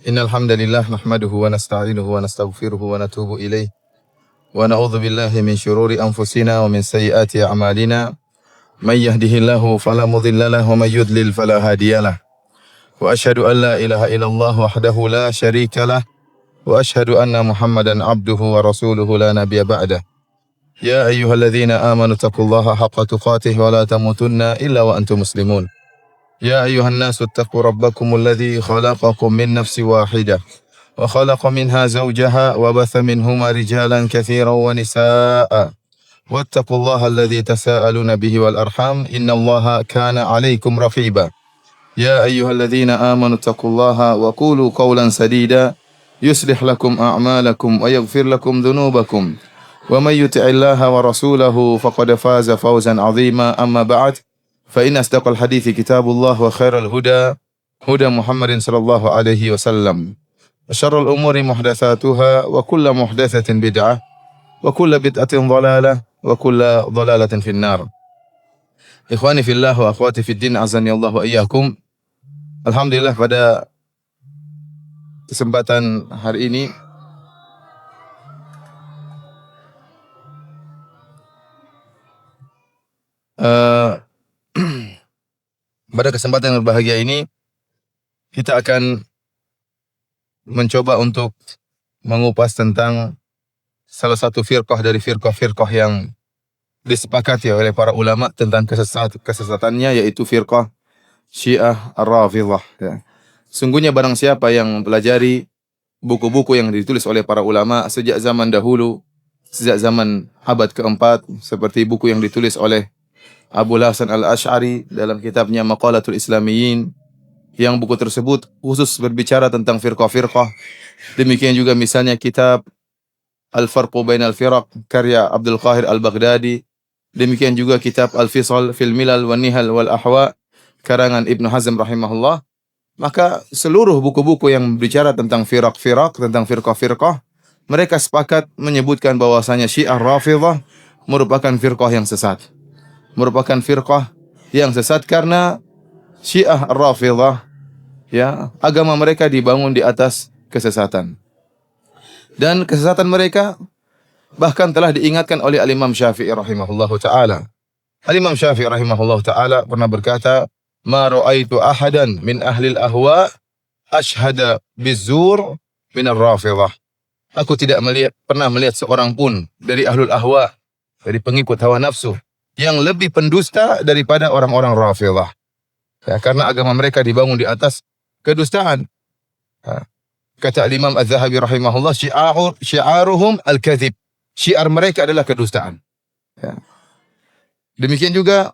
Innal hamdalillah nahmaduhu wa nasta'inuhu wa nastaghfiruhu wa natubu ilaih wa na'udzu billahi min syururi anfusina wa min sayyiati a'malina may yahdihillahu fala mudilla lahu wa may yudlil fala hadiyalah wa asyhadu an la ilaha illallah wahdahu la syarikalah wa asyhadu anna Muhammadan abduhu wa rasuluhu la nabiyya ba'dah. Ya ayyuhalladzina amanu taqullaha haqqa tuqatih wa la tamutunna illa wa antum muslimun. يا أيها الناس اتقوا ربكم الذي خلقكم من نفس واحدة وخلق منها زوجها وبث منهما رجالا كثيرا ونساء واتقوا الله الذي تساءلون به والأرحام إن الله كان عليكم رقيبا يا أيها الذين آمنوا اتقوا الله وقولوا قولا سديدا يصلح لكم أعمالكم ويغفر لكم ذنوبكم ومن يطع الله ورسوله فقد فاز فوزا عظيما أما بعد فإن أصدق الحديث كتاب الله وخير الهدى هدى محمد صلى الله عليه وسلم وشر الأمور محدثاتها وكل محدثة بدعة وكل بدعة ضلالة وكل ضلالة في النار. Ikhwani fillah wa akhwati fid din azani Allah wa iyyakum. Alhamdulillah pada kesempatan hari ini pada kesempatan yang berbahagia ini kita akan mencoba untuk mengupas tentang salah satu firqah dari firqah-firqah yang disepakati oleh para ulama tentang kesesatannya, yaitu firqah Syiah Ar-Rafidhah. Ya. Sungguhnya barang siapa yang mempelajari buku-buku yang ditulis oleh para ulama sejak zaman dahulu, sejak zaman abad keempat, seperti buku yang ditulis oleh Abul Hasan Al-Asy'ari dalam kitabnya Maqalatul Islamiyyin, yang buku tersebut khusus berbicara tentang firqah-firqah. Demikian juga misalnya kitab Al-Farqu Bainal Firaq karya Abdul Qahir Al-Baghdadi. Demikian juga kitab Al-Fisal fil Milal wan Nihal wal Ahwa karangan Ibnu Hazm rahimahullah. Maka seluruh buku-buku yang berbicara tentang firaq-firaq, tentang firqah-firqah, mereka sepakat menyebutkan bahwasanya Syiah Rafidhah merupakan firqah yang sesat. Merupakan firqah yang sesat karena Syiah Ar-Rafidhah, ya, agama mereka dibangun di atas kesesatan. Dan kesesatan mereka bahkan telah diingatkan oleh Al-Imam Syafi'i rahimahullahu taala. Al-Imam Syafi'i rahimahullahu taala pernah berkata, "Ma ra'aitu ahadan min ahli al-ahwa ashhada bizur min ar-Rafidhah." Aku tidak pernah melihat seorang pun dari ahlul ahwa, dari pengikut hawa nafsu, yang lebih pendusta daripada orang-orang Rafidhah. Ya, karena agama mereka dibangun di atas kedustaan. Kata Imam Az-Zahabi rahimahullah, syi'aruhum al-kadhib. Syiar mereka adalah kedustaan. Ya. Demikian juga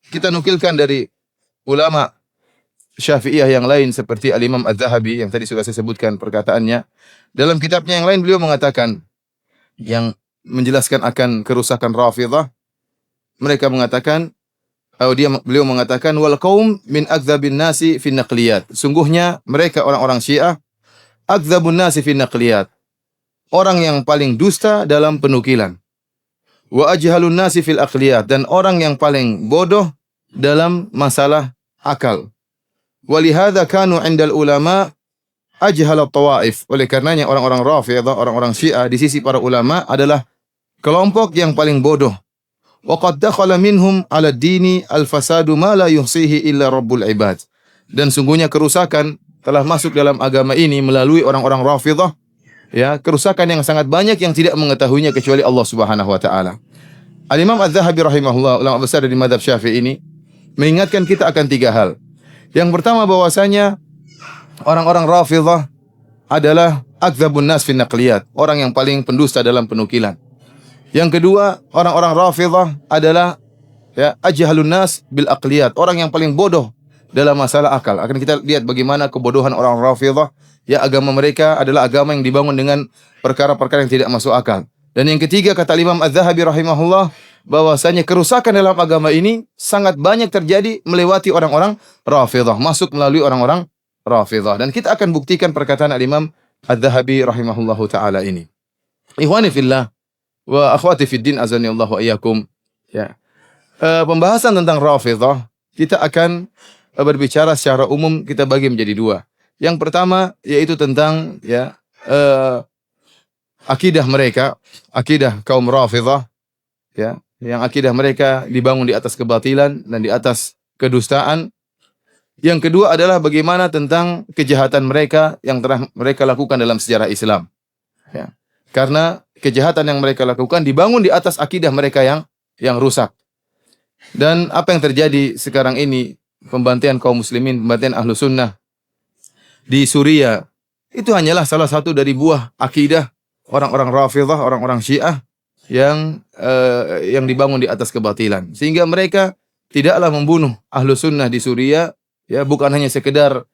kita nukilkan dari ulama Syafi'iyah yang lain seperti Al-Imam Az-Zahabi yang tadi sudah saya sebutkan perkataannya. Dalam kitabnya yang lain beliau mengatakan, yang menjelaskan akan kerusakan Rafidhah, mereka mengatakan, beliau mengatakan, wal qaum min akdzabin nasi fi naqliyat. Sungguhnya mereka orang-orang Syiah akdzabun nasi fi naqliyat. Orang yang paling dusta dalam penukilan. Wa ajhalun nasi fil aqliyat, dan orang yang paling bodoh dalam masalah akal. Walihadza kanu 'indal ulama ajhal at-tawaif. Oleh karenanya orang-orang Rafidhah, orang-orang Syiah di sisi para ulama adalah kelompok yang paling bodoh. وَقَدْ دَخَلَ مِنْهُمْ عَلَى الدِّينِ الْفَسَادُ مَا لَا يُحْصِيهِ إِلَّا رَبُّ الْعِبَادِ. Dan sungguhnya kerusakan telah masuk dalam agama ini melalui orang-orang Rafidhah, ya, kerusakan yang sangat banyak yang tidak mengetahuinya kecuali Allah Subhanahu wa taala. Al-Imam Az-Zahabi rahimahullah, ulama besar dari mazhab Syafi'i ini, mengingatkan kita akan tiga hal. Yang pertama bahwasanya orang-orang Rafidhah adalah akdzabun nas fi naqliyat, orang yang paling pendusta dalam penukilan. Yang kedua, orang-orang Rafidhah adalah, ya, ajhalun nas bil aqliyat, orang yang paling bodoh dalam masalah akal. Akan kita lihat bagaimana kebodohan orang Rafidhah, ya, agama mereka adalah agama yang dibangun dengan perkara-perkara yang tidak masuk akal. Dan yang ketiga, kata Imam Az-Zahabi rahimahullah, bahwasanya kerusakan dalam agama ini sangat banyak terjadi melewati orang-orang Rafidhah, masuk melalui orang-orang Rafidhah. Dan kita akan buktikan perkataan Imam Az-Zahabi rahimahullahu taala ini. Ikhwani fillah wa akhwati fid din azani Allah wa iyyakum. Ya. Pembahasan tentang Rafidhah kita akan berbicara secara umum, kita bagi menjadi dua. Yang pertama yaitu tentang akidah mereka, akidah kaum Rafidhah, ya, yang akidah mereka dibangun di atas kebatilan dan di atas kedustaan. Yang kedua adalah bagaimana tentang kejahatan mereka yang telah mereka lakukan dalam sejarah Islam. Ya. Karena kejahatan yang mereka lakukan dibangun di atas akidah mereka yang rusak. Dan apa yang terjadi sekarang ini, pembantaian kaum muslimin, pembantaian ahlu sunnah di Suriah, itu hanyalah salah satu dari buah akidah orang-orang Rafidhah, orang-orang Syiah yang dibangun di atas kebatilan. Sehingga mereka tidaklah membunuh ahlu sunnah di Suriah, ya, bukan hanya sekedar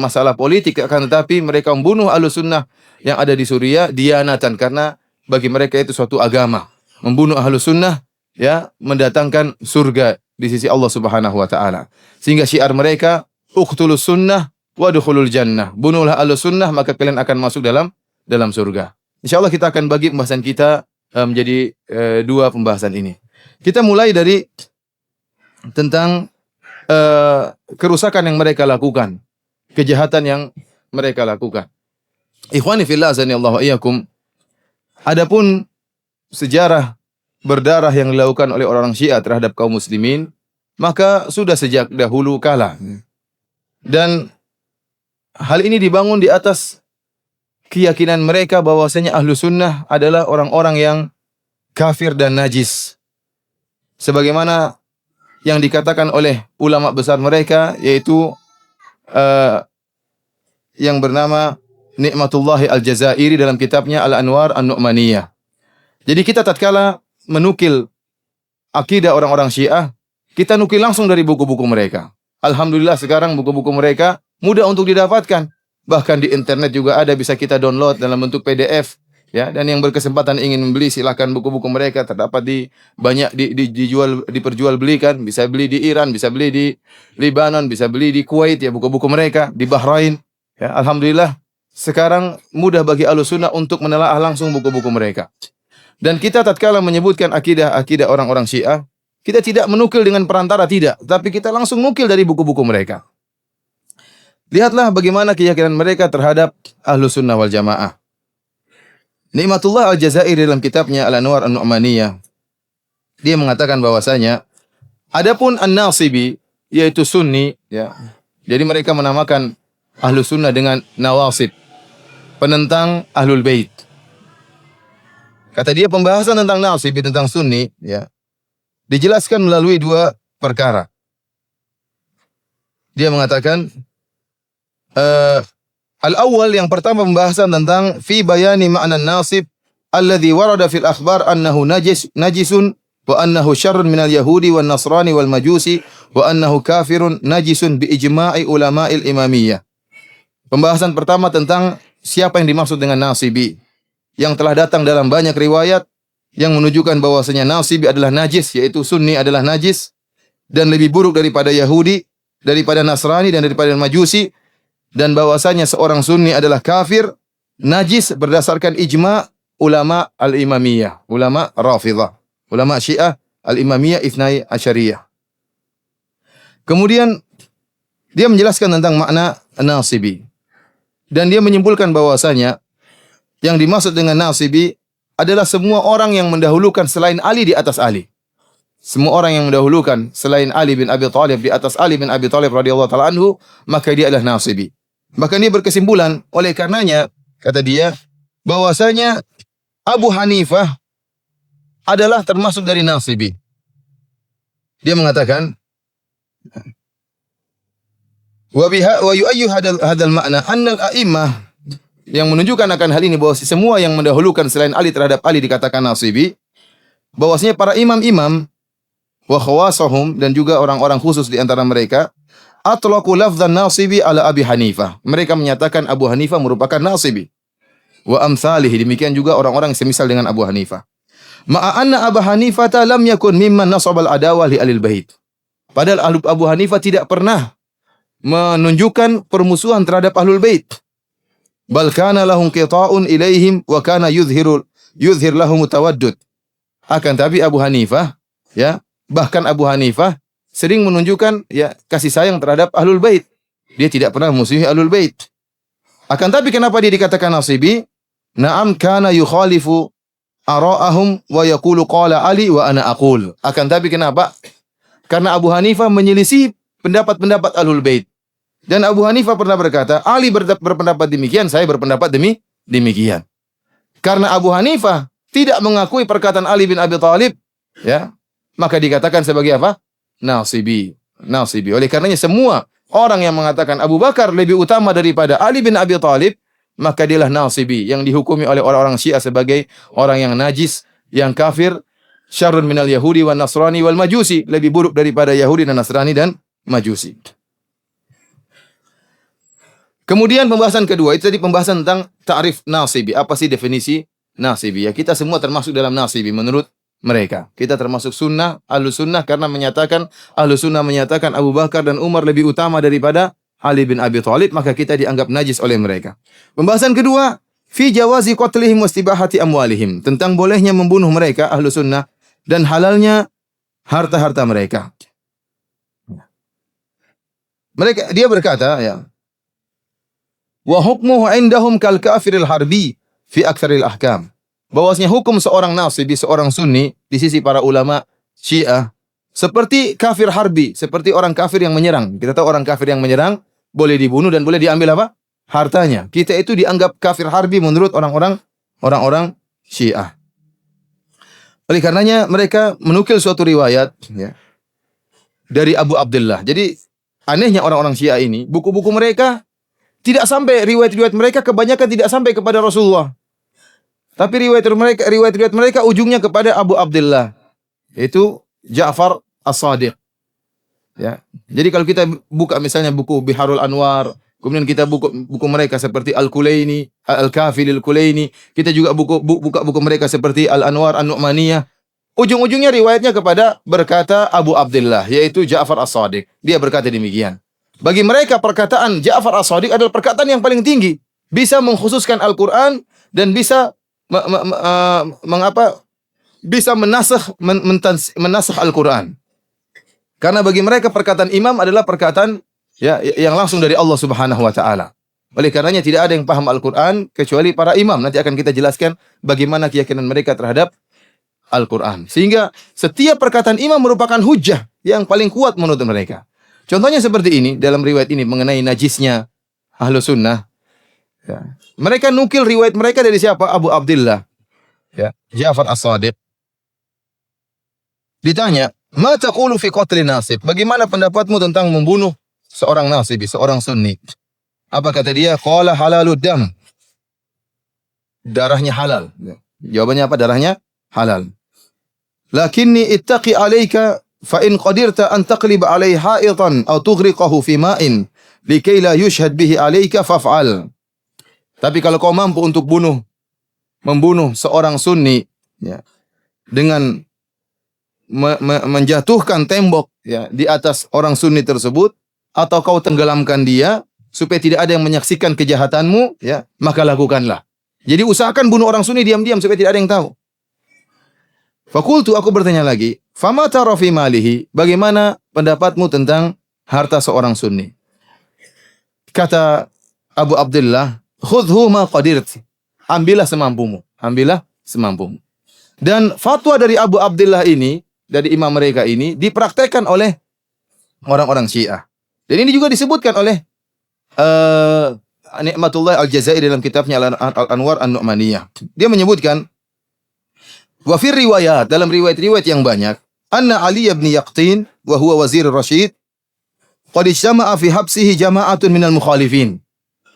masalah politik, akan tetapi mereka membunuh ahlu sunnah yang ada di Suriah dianatan, karena bagi mereka itu suatu agama. Membunuh ahlu sunnah, ya, mendatangkan surga di sisi Allah Subhanahu wa taala. Sehingga syiar mereka, uqtulus sunnah wadkhulul jannah. Bunuhlah ahlu sunnah maka kalian akan masuk dalam surga. Insyaallah kita akan bagi pembahasan kita menjadi dua pembahasan ini. Kita mulai dari tentang kerusakan yang mereka lakukan, kejahatan yang mereka lakukan. Ikhwani fillah azanillahu wa iyyakum. Adapun sejarah berdarah yang dilakukan oleh orang Syiah terhadap kaum muslimin, maka sudah sejak dahulu kala. Dan hal ini dibangun di atas keyakinan mereka bahwasanya ahlu sunnah adalah orang-orang yang kafir dan najis. Sebagaimana yang dikatakan oleh ulama besar mereka, yaitu yang bernama Nikmatullahi Al-Jazairi dalam kitabnya Al-Anwar An-Nu'maniyah. Jadi kita tatkala menukil akidah orang-orang Syiah, kita nukil langsung dari buku-buku mereka. Alhamdulillah sekarang buku-buku mereka mudah untuk didapatkan. Bahkan di internet juga ada, bisa kita download dalam bentuk PDF. Ya, dan yang berkesempatan ingin membeli silakan buku-buku mereka, terdapat diperjualbelikan, bisa beli di Iran, bisa beli di Lebanon, bisa beli di Kuwait, ya, buku-buku mereka di Bahrain. Ya, alhamdulillah sekarang mudah bagi Ahlussunnah untuk menelaah langsung buku-buku mereka. Dan kita tatkala menyebutkan akidah orang-orang Syiah, kita tidak menukil dengan perantara, tidak, tapi kita langsung nukil dari buku-buku mereka. Lihatlah bagaimana keyakinan mereka terhadap Ahlussunnah wal Jamaah. Nikmatullah Al-Jazairi dalam kitabnya Al-Anwar An-Nu'maniyah, dia mengatakan bahwasanya adapun An-Nasibi, yaitu Sunni, ya. Jadi mereka menamakan Ahlus Sunnah dengan Nawasib, penentang Ahlul Bait. Kata dia pembahasan tentang Nasibi, tentang Sunni, ya, dijelaskan melalui dua perkara. Dia mengatakan al-awwal, yang pertama pembahasan tentang fi bayani ma'na an-nasib alladhi warada fil akhbar annahu najisun wa annahu syarrun minal yahudi wan nasrani wal majusi wa annahu kafirun najisun bi ijma'i ulama'il imamiyah. Pembahasan pertama tentang siapa yang dimaksud dengan nasibi, yang telah datang dalam banyak riwayat yang menunjukkan bahwasanya nasibi adalah najis, yaitu Sunni adalah najis dan lebih buruk daripada Yahudi, daripada Nasrani dan daripada Majusi. Dan bahwasanya seorang Sunni adalah kafir, najis berdasarkan ijma' ulama al-imamiyah, ulama Rafidhah, ulama Syiah al-imamiyah Ithnai Asyariyah. Kemudian dia menjelaskan tentang makna nasibi. Dan dia menyimpulkan bahwasanya yang dimaksud dengan nasibi adalah semua orang yang mendahulukan selain Ali di atas Ali. Semua orang yang mendahulukan selain Ali bin Abi Thalib di atas Ali bin Abi Thalib radhiyallahu ta'ala anhu, maka dia adalah nasibi. Bahkan dia berkesimpulan, oleh karenanya, kata dia, bahwasanya Abu Hanifah adalah termasuk dari nasibi. Dia mengatakan, wa yu'ayyu hadal makna annal a'immah, yang menunjukkan akan hal ini bahwa semua yang mendahulukan selain Ali terhadap Ali dikatakan nasibi, bahwasanya para imam-imam wa khawasahum, dan juga orang-orang khusus di antara mereka, atlaqu lafdhan nasibi ala Abi Hanifah. Mereka menyatakan Abu Hanifah merupakan nasibi. Wa amsalihi, demikian juga orang-orang semisal dengan Abu Hanifah. Ma'a anna Abu Hanifah lam yakun mimman nasabal adawah li alil bait. Padahal Abu Hanifah tidak pernah menunjukkan permusuhan terhadap Ahlul Bait. Bal kana lahum qita'un ilaihim wa kana yuzhir lahum tawaddud. Akan tapi Abu Hanifah, ya, bahkan Abu Hanifah sering menunjukkan, ya, kasih sayang terhadap Ahlul Bait. Dia tidak pernah memusuhi Ahlul Bait. Akan tapi kenapa dia dikatakan nasibi? Na'am kana yukhalifu ara'ahum wa yaqulu qala Ali wa ana aqul. Akan tapi kenapa? Karena Abu Hanifah menyelisih pendapat-pendapat Ahlul Bait. Dan Abu Hanifah pernah berkata, Ali berpendapat demikian, saya berpendapat demikian. Karena Abu Hanifah tidak mengakui perkataan Ali bin Abi Thalib, ya, maka dikatakan sebagai apa? Nasibi. Nasibi. Oleh karenanya semua orang yang mengatakan Abu Bakar lebih utama daripada Ali bin Abi Thalib, maka dialah nasibi yang dihukumi oleh orang-orang Syiah sebagai orang yang najis, yang kafir, syarrun minal Yahudi wan Nasrani wal Majusi, lebih buruk daripada Yahudi dan Nasrani dan Majusi. Kemudian pembahasan kedua, itu tadi pembahasan tentang ta'rif nasibi. Apa sih definisi nasibi? Ya, kita semua termasuk dalam nasibi menurut mereka. Kita termasuk sunnah, ahlu sunnah karena ahlu sunnah menyatakan Abu Bakar dan Umar lebih utama daripada Ali bin Abi Thalib, maka kita dianggap najis oleh mereka. Pembahasan kedua, fi jawazi qatlihim wastibahati amwalihim. Tentang bolehnya membunuh mereka, ahlu sunnah, dan halalnya harta-harta mereka. Dia berkata, ya, wa hukmuhu indahum kal kafiril harbi fi aktsaril ahkam. Bahwasanya hukum seorang nasibi, seorang sunni di sisi para ulama Syiah seperti kafir harbi, seperti orang kafir yang menyerang. Kita tahu orang kafir yang menyerang boleh dibunuh dan boleh diambil apa? Hartanya. Kita itu dianggap kafir harbi menurut orang-orang Syiah. Oleh karenanya mereka menukil suatu riwayat, ya, dari Abu Abdullah. Jadi anehnya orang-orang Syiah ini, buku-buku mereka tidak sampai, riwayat-riwayat mereka kebanyakan tidak sampai kepada Rasulullah. Tapi riwayat-riwayat mereka ujungnya kepada Abu Abdullah, yaitu Ja'far As-Sadiq. Ya. Jadi kalau kita buka misalnya buku Biharul Anwar, kemudian kita buku mereka seperti Al-Kulaini, Al-Kafi Al-Kulaini, kita juga buka buku mereka seperti Al-Anwar An-Nu'maniyah. Ujung-ujungnya riwayatnya kepada berkata Abu Abdullah, yaitu Ja'far As-Sadiq. Dia berkata demikian. Bagi mereka perkataan Ja'far As-Sadiq adalah perkataan yang paling tinggi. Bisa mengkhususkan Al-Quran dan bisa bisa menasakh Al-Quran. Karena bagi mereka perkataan imam adalah perkataan, ya, yang langsung dari Allah Subhanahu wa taala. Oleh karenanya tidak ada yang paham Al-Quran kecuali para imam. Nanti akan kita jelaskan bagaimana keyakinan mereka terhadap Al-Quran. Sehingga setiap perkataan imam merupakan hujjah yang paling kuat menurut mereka. Contohnya seperti ini, dalam riwayat ini mengenai najisnya ahlu sunnah. Ya. Mereka nukil riwayat mereka dari siapa? Abu Abdullah, ya, Ja'far As-Sadiq. Ditanya, ma taqulu fi qatli nasib? Bagaimana pendapatmu tentang membunuh seorang nasibi, seorang sunni? Apa kata dia? Qala halalud dam. Darahnya halal. Jawabannya apa? Darahnya halal. Lakinni ittaqi alayka fa in qadirta an taqlib alayhi ha'itan aw tughriqahu fi ma'in likay la yushhad bihi alayka faf'al. Tapi kalau kau mampu untuk membunuh seorang sunni, ya, dengan menjatuhkan tembok, ya, di atas orang sunni tersebut, atau kau tenggelamkan dia supaya tidak ada yang menyaksikan kejahatanmu, ya, maka lakukanlah. Jadi usahakan bunuh orang sunni diam-diam supaya tidak ada yang tahu. Fakultu, aku bertanya lagi, fama tara fi malihi? Bagaimana pendapatmu tentang harta seorang sunni? Kata Abu Abdullah, khudhu ma qadirti. Ambillah semampumu. Ambillah semampumu. Dan fatwa dari Abu Abdullah ini, dari imam mereka ini, dipraktekkan oleh orang-orang Syiah. Dan ini juga disebutkan oleh Ni'matullah Al-Jazairi dalam kitabnya Al-Anwar An-Nu'maniyah. Dia menyebutkan, wa fir riwayat, dalam riwayat-riwayat yang banyak, anna Ali bin Yaqtin wa huwa wazir Rashid qad ijtama'a fi habsihi jama'atun minal mukhalifin.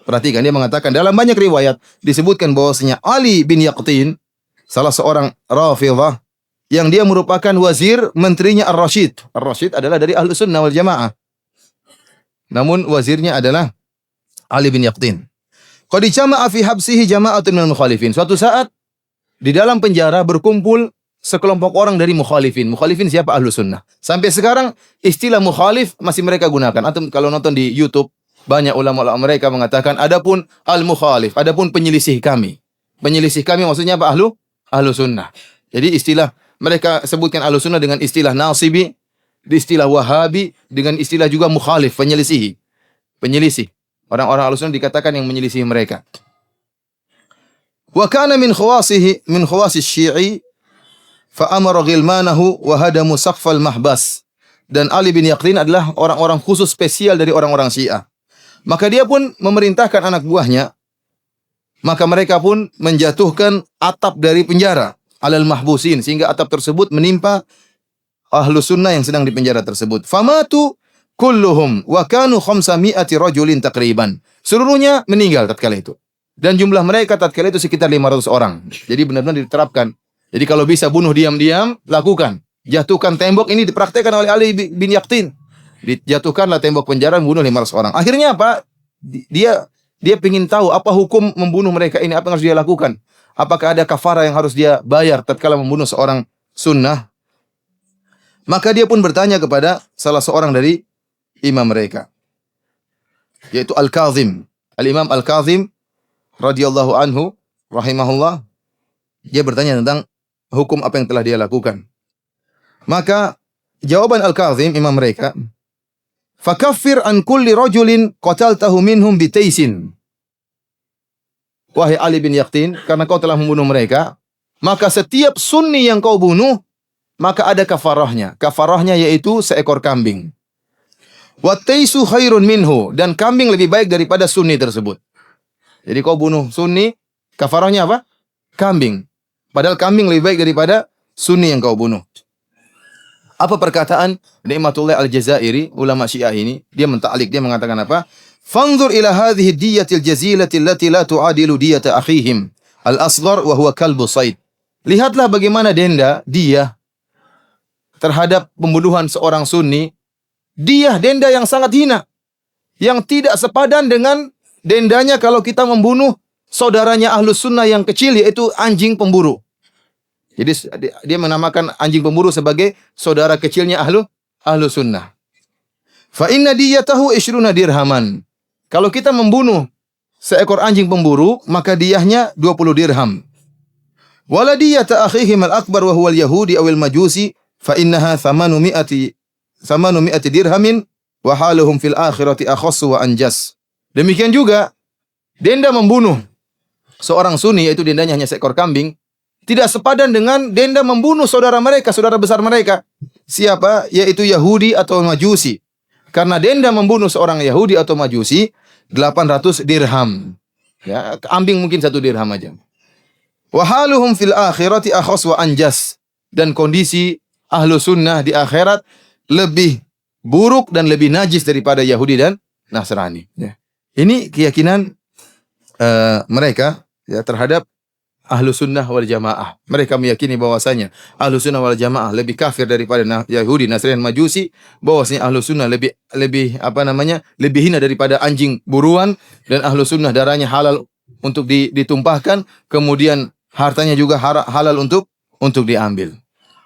Perhatikan, dia mengatakan dalam banyak riwayat disebutkan bahwasanya Ali bin Yaqtin, salah seorang Rafidhah, yang dia merupakan wazir menterinya Ar-Rashid. Ar-Rashid adalah dari Ahlus Sunnah wal Jamaah. Namun wazirnya adalah Ali bin Yaqtin. Qad ijtama'a fi habsihi jama'atun minal mukhalifin. Suatu saat di dalam penjara berkumpul sekelompok orang dari mukhalifin. Mukhalifin siapa? Ahlus Sunnah. Sampai sekarang istilah mukhalif masih mereka gunakan. Antum kalau nonton di YouTube, banyak ulama-ulama mereka mengatakan adapun al-mukhalif, adapun penyelisih kami. Penyelisih kami maksudnya apa? Ahlus Sunnah. Jadi istilah mereka sebutkan Ahlus Sunnah dengan istilah nasibi, istilah wahabi, dengan istilah juga mukhalif, penyelisih. penyelisih. Orang-orang Ahlussunnah dikatakan yang menyelisih mereka. Wa kana min khawasi Syi'i fa amara ghilmanahu wa hadamu saqfal mahbas. Dan Ali bin Yaqdhin adalah orang-orang khusus spesial dari orang-orang Syiah. Maka dia pun memerintahkan anak buahnya, maka mereka pun menjatuhkan atap dari penjara alal mahbusin, sehingga atap tersebut menimpa Ahlussunnah yang sedang di penjara tersebut. Famatu kulluhum wa kanu 500 rajulin taqriban. Seluruhnya meninggal tatkala itu. Dan jumlah mereka tatkala itu sekitar 500 orang. Jadi benar-benar diterapkan. Jadi kalau bisa bunuh diam-diam, lakukan. Jatuhkan tembok, ini dipraktekkan oleh Ali bin Yaqdhin. Dijatuhkanlah tembok penjara, bunuh 500 orang. Akhirnya apa? Dia ingin tahu apa hukum membunuh mereka ini, apa yang harus dia lakukan. Apakah ada kafarah yang harus dia bayar tatkala membunuh seorang sunnah? Maka dia pun bertanya kepada salah seorang dari imam mereka, yaitu Al-Kazim. Al-Imam Al-Kazim radhiyallahu anhu rahimahullah. Dia bertanya tentang hukum apa yang telah dia lakukan. Maka jawaban Al-Kazim, imam mereka, fakaffir an kulli rajulin qataltahu minhum bitaisin. Wahai Ali bin Yaqdhin, karena kau telah membunuh mereka, maka setiap sunni yang kau bunuh, maka ada kafarahnya. Kafarahnya yaitu seekor kambing. Wa taisu khairun minhu, dan kambing lebih baik daripada sunni tersebut. Jadi kau bunuh sunni, kafarahnya apa? Kambing. Padahal kambing lebih baik daripada sunni yang kau bunuh. Apa perkataan Ni'matullah Al-Jazairi, ulama Syiah ini? Dia menta'liq, dia mengatakan apa? Fanzur ila hadhihi diyatil jazilati allati la tu'adilu diyata akhihim al-asghar wa huwa kalbu said. Lihatlah bagaimana dia terhadap pembunuhan seorang sunni. Denda yang sangat hina, yang tidak sepadan dengan dendanya kalau kita membunuh saudaranya Ahlussunnah yang kecil, yaitu anjing pemburu. Jadi dia menamakan anjing pemburu sebagai saudara kecilnya Ahlussunnah. Fa inna diyatahu 20 dirhaman. Kalau kita membunuh seekor anjing pemburu, maka diyahnya 20 dirham. Wala diyata akhihim al-akbar wa huwa al-yahudi aw al-majusi fa innaha 800 dirhamin wa haluhum fil akhirati akhassu wa anjas. Demikian juga denda membunuh seorang sunni, yaitu dendanya hanya seekor kambing, tidak sepadan dengan denda membunuh saudara mereka, saudara besar mereka. Siapa? Yaitu Yahudi atau Majusi. Karena denda membunuh seorang Yahudi atau Majusi 800 dirham. Ya, kambing mungkin 1 dirham aja. Wa haluhum fil akhirati akhas wa anjas. Dan kondisi Ahlussunnah di akhirat lebih buruk dan lebih najis daripada Yahudi dan Nasrani. Ya. Ini keyakinan mereka ya terhadap Ahlussunnah wal Jamaah. Mereka meyakini bahwasanya Ahlussunnah wal Jamaah lebih kafir daripada Yahudi, Nasrani, Majusi. Bahwasanya Ahlussunnah lebih hina daripada anjing buruan, dan Ahlussunnah darahnya halal untuk ditumpahkan, kemudian hartanya juga halal untuk diambil.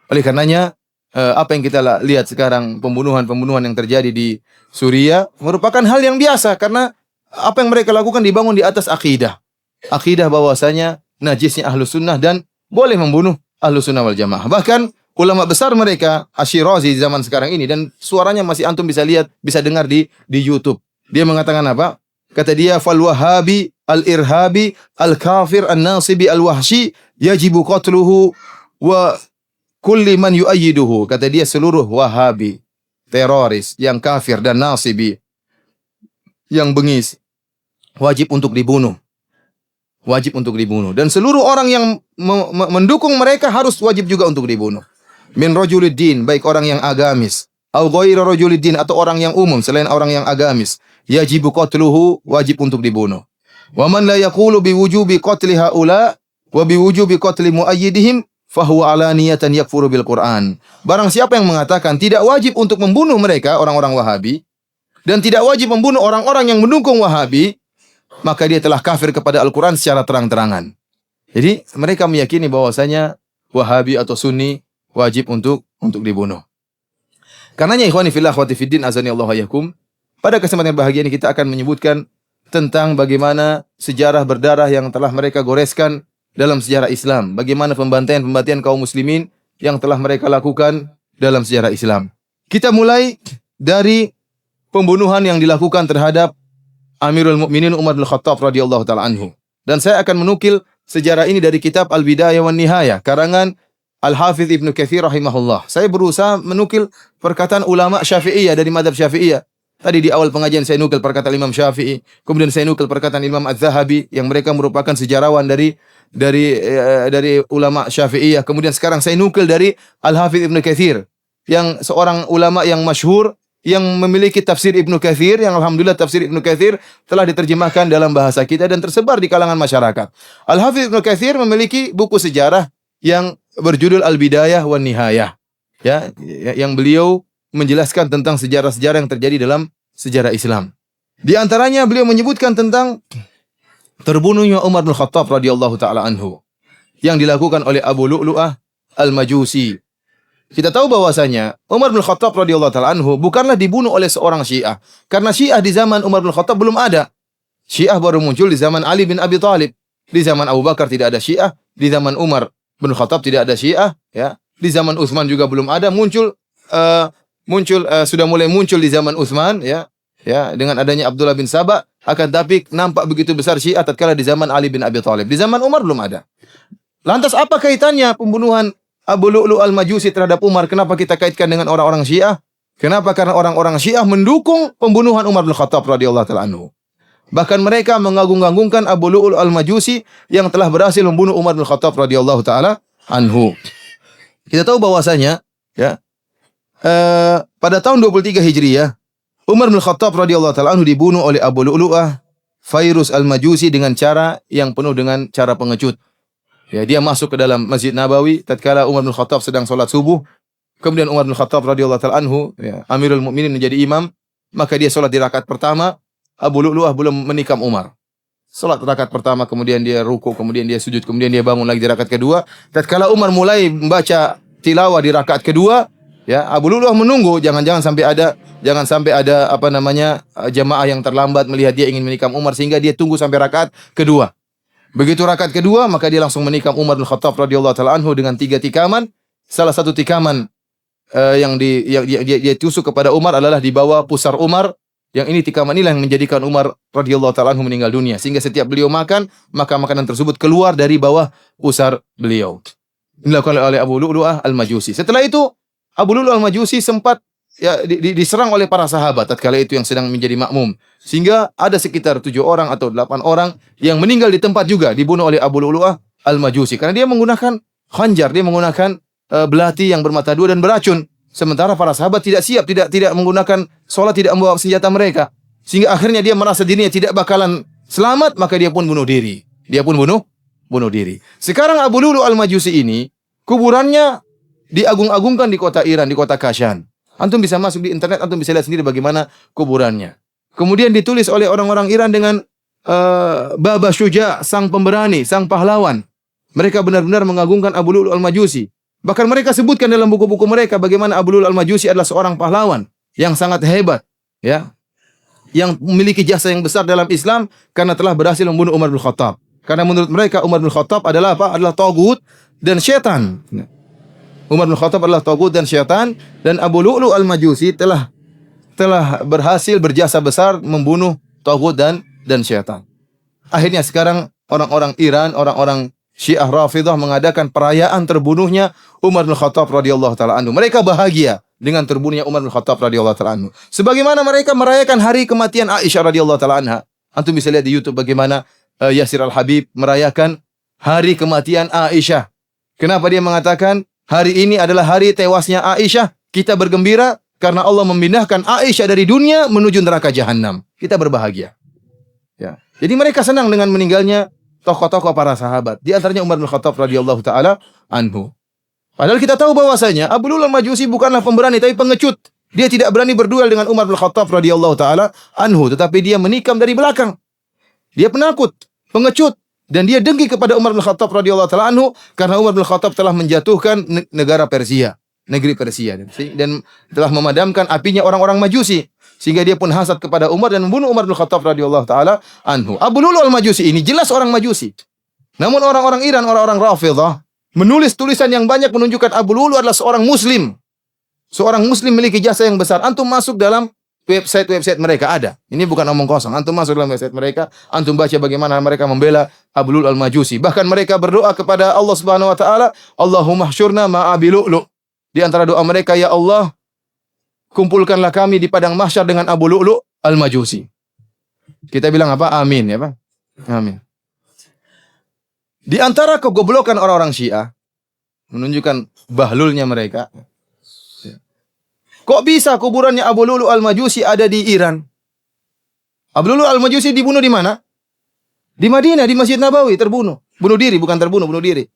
Oleh karenanya apa yang kita lihat sekarang, pembunuhan yang terjadi di Suriah merupakan hal yang biasa, karena apa yang mereka lakukan dibangun di atas akidah bahwasanya najisnya Ahlussunnah dan boleh membunuh Ahlussunnah wal Jamaah. Bahkan ulama besar mereka, Asyirazi zaman sekarang ini, dan suaranya masih antum bisa lihat, bisa dengar di YouTube. Dia mengatakan apa? Kata dia, fal wahabi al-irhabi al-kafir an-nasibi al-wahshi yajibu qatluhu wa kulli man yu'ayyiduhu. Kata dia, seluruh wahabi, teroris yang kafir dan nasibi, yang bengis, wajib untuk dibunuh. Dan seluruh orang yang mendukung mereka harus wajib juga untuk dibunuh. Min rajuliddin, baik orang yang agamis, au ghairu rajuliddin, atau orang yang umum selain orang yang agamis, yajibu qatluhu, wajib untuk dibunuh. Wa man la yaqulu biwujubi qatli haula wa biwujubi qatli muayyidihim fahuwa alaniyatan yakfuru bil Qur'an. Barang siapa yang mengatakan tidak wajib untuk membunuh mereka, orang-orang Wahabi, dan tidak wajib membunuh orang-orang yang mendukung Wahabi, maka dia telah kafir kepada Al-Quran secara terang-terangan. Jadi mereka meyakini bahwasanya Wahabi atau Sunni wajib untuk dibunuh. Karenanya ikhwani fillah akhwati fiddin azani Allah yakum, pada kesempatan bahagia ini kita akan menyebutkan tentang bagaimana sejarah berdarah yang telah mereka goreskan dalam sejarah Islam. Bagaimana pembantaian kaum muslimin yang telah mereka lakukan dalam sejarah Islam. Kita mulai dari pembunuhan yang dilakukan terhadap Amirul Mukminin Umar bin Khattab radhiyallahu taala anhu. Dan saya akan menukil sejarah ini dari kitab Al-Bidayah wan Nihayah karangan Al-Hafidz Ibnu Katsir rahimahullah. Saya berusaha menukil perkataan ulama Syafi'iyah dari mazhab Syafi'iyah. Tadi di awal pengajian saya nukil perkataan Imam Syafi'i, kemudian saya nukil perkataan Imam Az-Zahabi yang mereka merupakan sejarawan dari ulama Syafi'iyah. Kemudian sekarang saya nukil dari Al-Hafidz Ibnu Katsir yang seorang ulama yang masyhur yang memiliki tafsir Ibnu Katsir yang alhamdulillah tafsir Ibnu Katsir telah diterjemahkan dalam bahasa kita dan tersebar di kalangan masyarakat. Al-Hafidz Ibnu Katsir memiliki buku sejarah yang berjudul Al-Bidayah wan Nihayah. Ya, yang beliau menjelaskan tentang sejarah-sejarah yang terjadi dalam sejarah Islam. Di antaranya beliau menyebutkan tentang terbunuhnya Umar bin Khattab radhiyallahu taala anhu yang dilakukan oleh Abu Lu'lu'ah Al-Majusi. Kita tahu bahwasanya Umar bin Khattab radhiyallahu taala anhu bukanlah dibunuh oleh seorang Syiah. Karena Syiah di zaman Umar bin Khattab belum ada. Syiah baru muncul di zaman Ali bin Abi Thalib. Di zaman Abu Bakar tidak ada Syiah, di zaman Umar bin Khattab tidak ada Syiah, ya. Di zaman Utsman juga belum ada, sudah mulai muncul di zaman Utsman, ya. Ya, dengan adanya Abdullah bin Sabah, akan tapi nampak begitu besar Syiah tatkala di zaman Ali bin Abi Thalib. Di zaman Umar belum ada. Lantas apa kaitannya pembunuhan Abu Lu'lu' Al-Majusi terhadap Umar? Kenapa kita kaitkan dengan orang-orang Syiah? Kenapa? Karena orang-orang Syiah mendukung pembunuhan Umar bin Khattab radhiyallahu taala anhu. Bahkan mereka mengagung-agungkan Abu Lu'lu' Al-Majusi yang telah berhasil membunuh Umar bin Khattab radhiyallahu taala anhu. Kita tahu bahwasanya, ya, pada tahun 23 Hijriah, Umar bin Khattab radhiyallahu taala anhu dibunuh oleh Abu Lu'lu'ah Fairuz Al-Majusi dengan cara yang penuh dengan cara pengecut. Ya, dia masuk ke dalam Masjid Nabawi tatkala Umar bin Khattab sedang salat subuh. Kemudian Umar bin Khattab radhiyallahu taala anhu, ya, Amirul Mukminin menjadi imam, maka dia salat di rakaat pertama. Abu Lu'lu'ah belum menikam Umar. Salat rakaat pertama, kemudian dia ruku, kemudian dia sujud, kemudian dia bangun lagi di rakaat kedua. Tatkala Umar mulai membaca tilawah di rakaat kedua, ya, Abu Lu'lu'ah menunggu jangan sampai ada jamaah yang terlambat melihat dia ingin menikam Umar sehingga dia tunggu sampai rakaat kedua. Begitu rakaat kedua, maka dia langsung menikam Umar bin Khattab radhiyallahu taala anhu dengan 3 tikaman. Salah satu tikaman yang dia tusuk kepada Umar adalah di bawah pusar Umar. Yang ini tikaman inilah yang menjadikan Umar radhiyallahu taala anhu meninggal dunia. Sehingga setiap beliau makan, maka makanan tersebut keluar dari bawah pusar beliau. Ini dilakukan oleh Abu Lu'lu'ah Al-Majusi. Setelah itu, Abu Lu'lu'ah Al-Majusi sempat, ya, diserang oleh para sahabat tatkala itu yang sedang menjadi makmum. Sehingga ada sekitar 7 orang atau 8 orang yang meninggal di tempat juga, dibunuh oleh Abu Lu'lu'ah Al-Majusi. Karena dia menggunakan khanjar, dia menggunakan belati yang bermata dua dan beracun. Sementara para sahabat tidak siap, tidak menggunakan sholat, tidak membawa senjata mereka. Sehingga akhirnya dia merasa dirinya tidak bakalan selamat, maka dia pun bunuh diri. Bunuh diri. Sekarang Abu Lu'lu'ah Al-Majusi ini, kuburannya diagung-agungkan di kota Iran, di kota Kashan. Antum bisa masuk di internet, antum bisa lihat sendiri bagaimana kuburannya. Kemudian ditulis oleh orang-orang Iran dengan Baba Syuja, sang pemberani, sang pahlawan. Mereka benar-benar mengagungkan Abu Lu'lu'ah Al-Majusi. Bahkan mereka sebutkan dalam buku-buku mereka bagaimana Abu Lu'lu'ah Al-Majusi adalah seorang pahlawan yang sangat hebat, ya, yang memiliki jasa yang besar dalam Islam karena telah berhasil membunuh Umar bin Khattab. Karena menurut mereka Umar bin Khattab adalah apa? Adalah tagut dan syaitan. Umar bin Khattab adalah tagut dan syaitan, dan Abu Lu'lu'ah Al-Majusi telah berhasil berjasa besar membunuh tagut dan syaitan. Akhirnya sekarang orang-orang Iran, orang-orang Syiah Rafidah mengadakan perayaan terbunuhnya Umar bin Khattab radhiyallahu taala anhu. Mereka bahagia dengan terbunuhnya Umar bin Khattab radhiyallahu taala anhu. Sebagaimana mereka merayakan hari kematian Aisyah radhiyallahu taala anha. Antum bisa lihat di YouTube bagaimana Yasir Al-Habib merayakan hari kematian Aisyah. Kenapa dia mengatakan hari ini adalah hari tewasnya Aisyah? Kita bergembira karena Allah memindahkan Aisyah dari dunia menuju neraka jahanam. Kita berbahagia. Ya. Jadi mereka senang dengan meninggalnya tokoh-tokoh para sahabat. Di antaranya Umar bin Khattab radhiyallahu taala anhu. Padahal kita tahu bahwasanya Abu Lu'lu'ah Al-Majusi bukanlah pemberani tapi pengecut. Dia tidak berani berduel dengan Umar bin Khattab radhiyallahu taala anhu, tetapi dia menikam dari belakang. Dia penakut, pengecut, dan dia dengki kepada Umar bin Khattab radhiyallahu taala anhu karena Umar bin Khattab telah menjatuhkan negeri Persia dan telah memadamkan apinya orang-orang Majusi. Sehingga dia pun hasad kepada Umar dan membunuh Umar bin Khattab radhiyallahu taala anhu. Abu Lu'lu'ah Al-Majusi ini jelas orang Majusi. Namun orang-orang Iran, orang-orang Rafidah menulis tulisan yang banyak menunjukkan Abu Lu'lu'ah adalah seorang muslim. Seorang muslim memiliki jasa yang besar. Antum masuk dalam website mereka ada. Ini bukan omong kosong. Antum masuk dalam website mereka, antum baca bagaimana mereka membela Abu Lu'lu' al-Majusi. Bahkan mereka berdoa kepada Allah Subhanahu wa taala, Allahumma hsyurna ma'abi Lu'lu'. Di antara doa mereka, ya Allah, kumpulkanlah kami di padang mahsyar dengan Abu Lu'lu' al-Majusi. Kita bilang apa? Amin ya, Pak. Amin. Di antara kegoblokan orang-orang Syiah menunjukkan bahlulnya mereka. Kok bisa kuburannya Abu Lu'lu' al-Majusi ada di Iran? Abu Lu'lu' al-Majusi dibunuh di mana? Di Madinah, di Masjid Nabawi, terbunuh. Bunuh diri, bukan terbunuh, bunuh diri.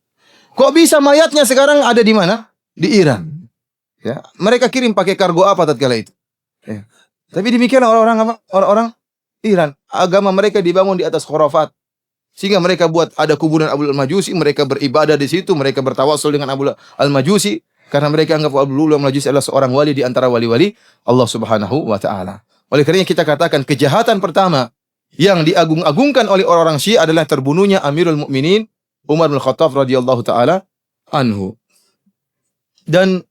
Kok bisa mayatnya sekarang ada di mana? Di Iran. Ya, mereka kirim pakai kargo apa tatkala itu? Ya. Tapi demikian orang-orang Iran, agama mereka dibangun di atas khurafat. Sehingga mereka buat ada kuburan Abu Lu'lu' al-Majusi, mereka beribadah di situ, mereka bertawassul dengan Abu Lu'lu' al-Majusi karena mereka anggap Abu Lu'lu' al-Majusi adalah seorang wali di antara wali-wali Allah Subhanahu wa taala. Oleh karenanya kita katakan kejahatan pertama yang diagung-agungkan oleh orang-orang Syiah adalah terbunuhnya Amirul Mukminin Umar bin Khattab radhiyallahu taala anhu. Dan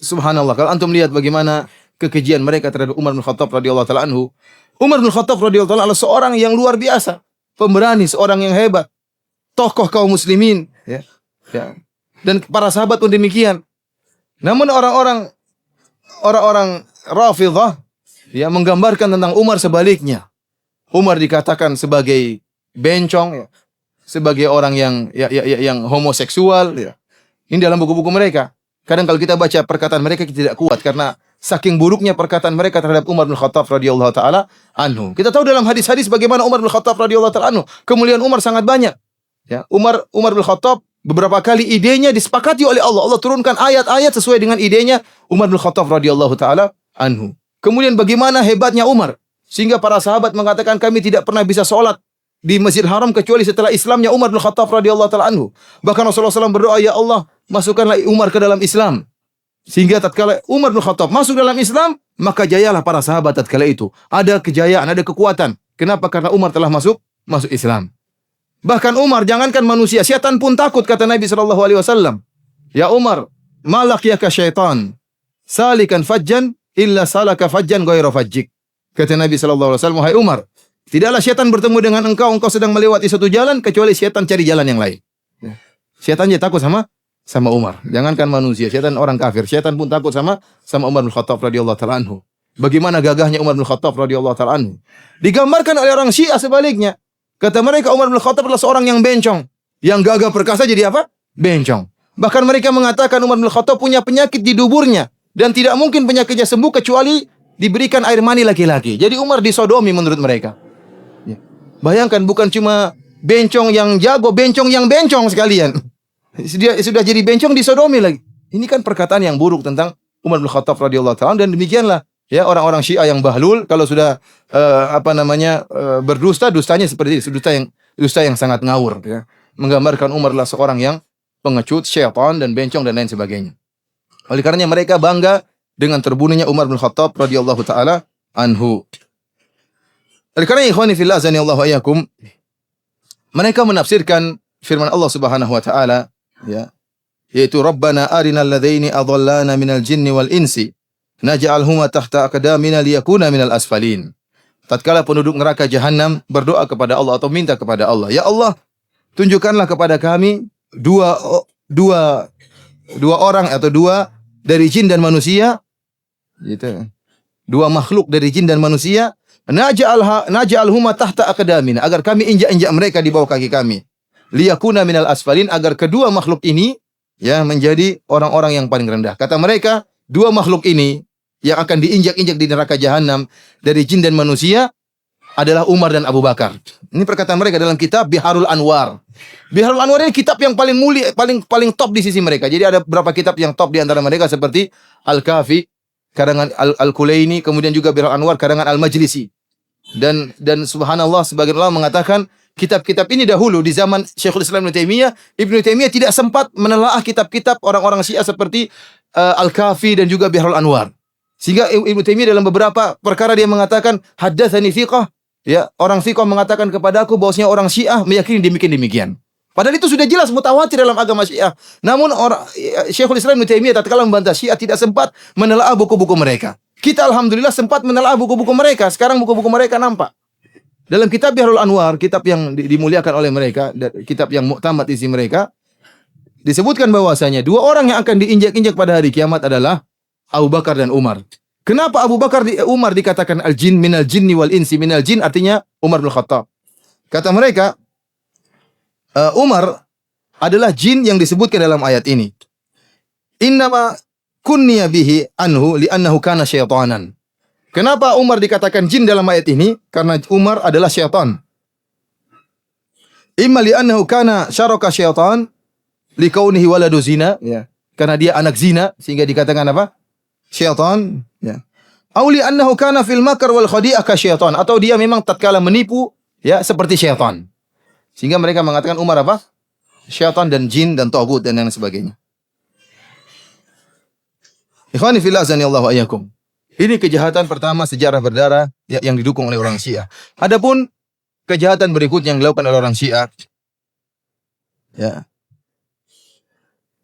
subhanallah, kalau antum lihat bagaimana kekejian mereka terhadap Umar bin Khattab radhiyallahu taala anhu. Umar bin Khattab radhiyallahu taala adalah seorang yang luar biasa, pemberani, seorang yang hebat, tokoh kaum muslimin, ya. Dan para sahabat pun demikian. Namun orang-orang Rafidhah ya menggambarkan tentang Umar sebaliknya. Umar dikatakan sebagai bencong, ya, sebagai orang yang homoseksual, ya. Ini dalam buku-buku mereka. Kadang kalau kita baca perkataan mereka kita tidak kuat karena saking buruknya perkataan mereka terhadap Umar bin Khattab radhiyallahu taala anhu. Kita tahu dalam hadis-hadis bagaimana Umar bin Khattab radhiyallahu taala anhu, kemuliaan Umar sangat banyak. Ya, Umar bin Khattab beberapa kali idenya disepakati oleh Allah. Allah turunkan ayat-ayat sesuai dengan idenya Umar bin Khattab radhiyallahu taala anhu. Kemudian bagaimana hebatnya Umar sehingga para sahabat mengatakan kami tidak pernah bisa sholat di Masjidil Haram kecuali setelah Islamnya Umar bin Khattab radhiyallahu taala anhu. Bahkan Rasulullah SAW berdoa, ya Allah, masukkanlah Umar ke dalam Islam. Sehingga tatkala Umar bin Khattab masuk dalam Islam, maka jayalah para sahabat tatkala itu. Ada kejayaan, ada kekuatan. Kenapa? Karena Umar telah masuk Islam. Bahkan Umar, jangankan manusia, syaitan pun takut, kata Nabi SAW. Ya Umar, malak yaka syaitan, salikan fajjan, illa salaka fajjan goyra fajjik. Kata Nabi SAW, wahai Umar, tidaklah syaitan bertemu dengan engkau sedang melewati satu jalan, kecuali syaitan cari jalan yang lain. Syaitan dia takut sama Umar. Jangankan manusia, syaitan orang kafir. Syaitan pun takut sama Umar bin Khattab radhiyallahu taala anhu. Bagaimana gagahnya Umar bin Khattab radhiyallahu taala anhu. Digambarkan oleh orang Syiah sebaliknya. Kata mereka Umar bin Khattab adalah seorang yang bencong. Yang gagah perkasa jadi apa? Bencong. Bahkan mereka mengatakan Umar bin Khattab punya penyakit di duburnya. Dan tidak mungkin penyakitnya sembuh kecuali diberikan air mani laki-laki. Jadi Umar disodomi menurut mereka. Ya. Bayangkan bukan cuma bencong yang jago, bencong yang bencong sekalian. Dia sudah jadi bencong disodomi lagi. Ini kan perkataan yang buruk tentang Umar bin Khattab radhiyallahu taala, dan demikianlah ya orang-orang Syiah yang bahlul kalau sudah berdusta, dustanya seperti itu, dusta yang sangat ngawur, ya. Menggambarkan Umar adalah seorang yang pengecut, syaitan dan bencong dan lain sebagainya. Oleh karenanya mereka bangga dengan terbunuhnya Umar bin Khattab radhiyallahu taala anhu. Oleh karenanya ikhwani fillah azanillahu wa iyyakum, mereka menafsirkan firman Allah Subhanahu wa taala, ya, yaitu Rabbana arinal ladaini adallana minal jinni wal insi naj'alhuma tahta aqdamina liyakuna minal asfalin. Tatkala penduduk neraka jahanam berdoa kepada Allah atau minta kepada Allah, ya Allah, tunjukkanlah kepada kami dua orang atau dua dari jin dan manusia, gitu. Dua makhluk dari jin dan manusia, naj'alhuma tahta aqdamina, agar kami injak-injak mereka di bawah kaki kami. Liyakuna minal asfalin, agar kedua makhluk ini ya menjadi orang-orang yang paling rendah. Kata mereka, dua makhluk ini yang akan diinjak-injak di neraka jahanam dari jin dan manusia adalah Umar dan Abu Bakar. Ini perkataan mereka dalam kitab Biharul Anwar. Biharul Anwar ini kitab yang paling mulia, paling top di sisi mereka. Jadi ada beberapa kitab yang top di antara mereka seperti Al-Kafi karangan Al-Kulaini, kemudian juga Biharul Anwar karangan Al-Majlisi. Dan subhanallah sebagian ulama mengatakan kitab-kitab ini dahulu di zaman Syekhul Islam Ibnu Taimiyah tidak sempat menelaah kitab-kitab orang-orang Syiah seperti Al-Kafi dan juga Biharul Anwar. Sehingga Ibnu Taimiyah dalam beberapa perkara dia mengatakan haddatsani thiqah, ya, orang thiqah mengatakan kepadaku bahwasanya orang Syiah meyakini demikian. Padahal itu sudah jelas mutawatir dalam agama Syiah. Namun Syekhul Islam Ibnu Taimiyah tatkala membantah Syiah tidak sempat menelaah buku-buku mereka. Kita alhamdulillah sempat menelaah buku-buku mereka. Sekarang buku-buku mereka nampak. Dalam kitab Biharul Anwar, kitab yang dimuliakan oleh mereka, kitab yang muktamad isi mereka, disebutkan bahwasanya dua orang yang akan diinjak-injak pada hari kiamat adalah Abu Bakar dan Umar. Kenapa Abu Bakar Umar dikatakan al-jin minal jinni wal insi minal jin, artinya Umar bin Khattab. Kata mereka, Umar adalah jin yang disebutkan dalam ayat ini. Innama kunniya bihi anhu li'annahu kana syaitanan. Kenapa Umar dikatakan jin dalam ayat ini? Karena Umar adalah syaitan. Imma li'annahu kana syaraka syaitan likaunihi waladu zina, ya. Karena dia anak zina sehingga dikatakan apa? Syaitan, ya. Aw li'annahu kana fil makr wal khadi'ah ka syaitan, atau dia memang tatkala menipu, ya, seperti syaitan. Sehingga mereka mengatakan Umar apa? Syaitan dan jin dan tagut dan yang sebagainya. Ikhwani fillah azanillahu ayyakum. Ini kejahatan pertama sejarah berdarah yang didukung oleh orang Syiah. Adapun kejahatan berikutnya yang dilakukan oleh orang Syiah, ya,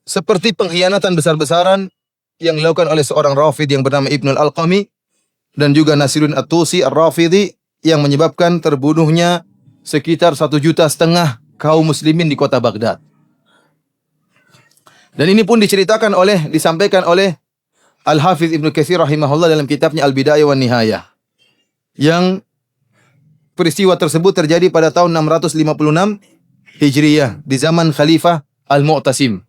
seperti pengkhianatan besar-besaran yang dilakukan oleh seorang Rafidh yang bernama Ibnul Alqami dan juga Nasiruddin At-Tusi Ar-Rafidhi yang menyebabkan terbunuhnya sekitar 1,5 juta kaum muslimin di kota Baghdad. Dan ini pun disampaikan oleh Al-Hafidh Ibnu Katsir rahimahullah dalam kitabnya Al-Bidayah wan Nihayah. Yang peristiwa tersebut terjadi pada tahun 656 Hijriyah di zaman Khalifah Al-Mu'tasim.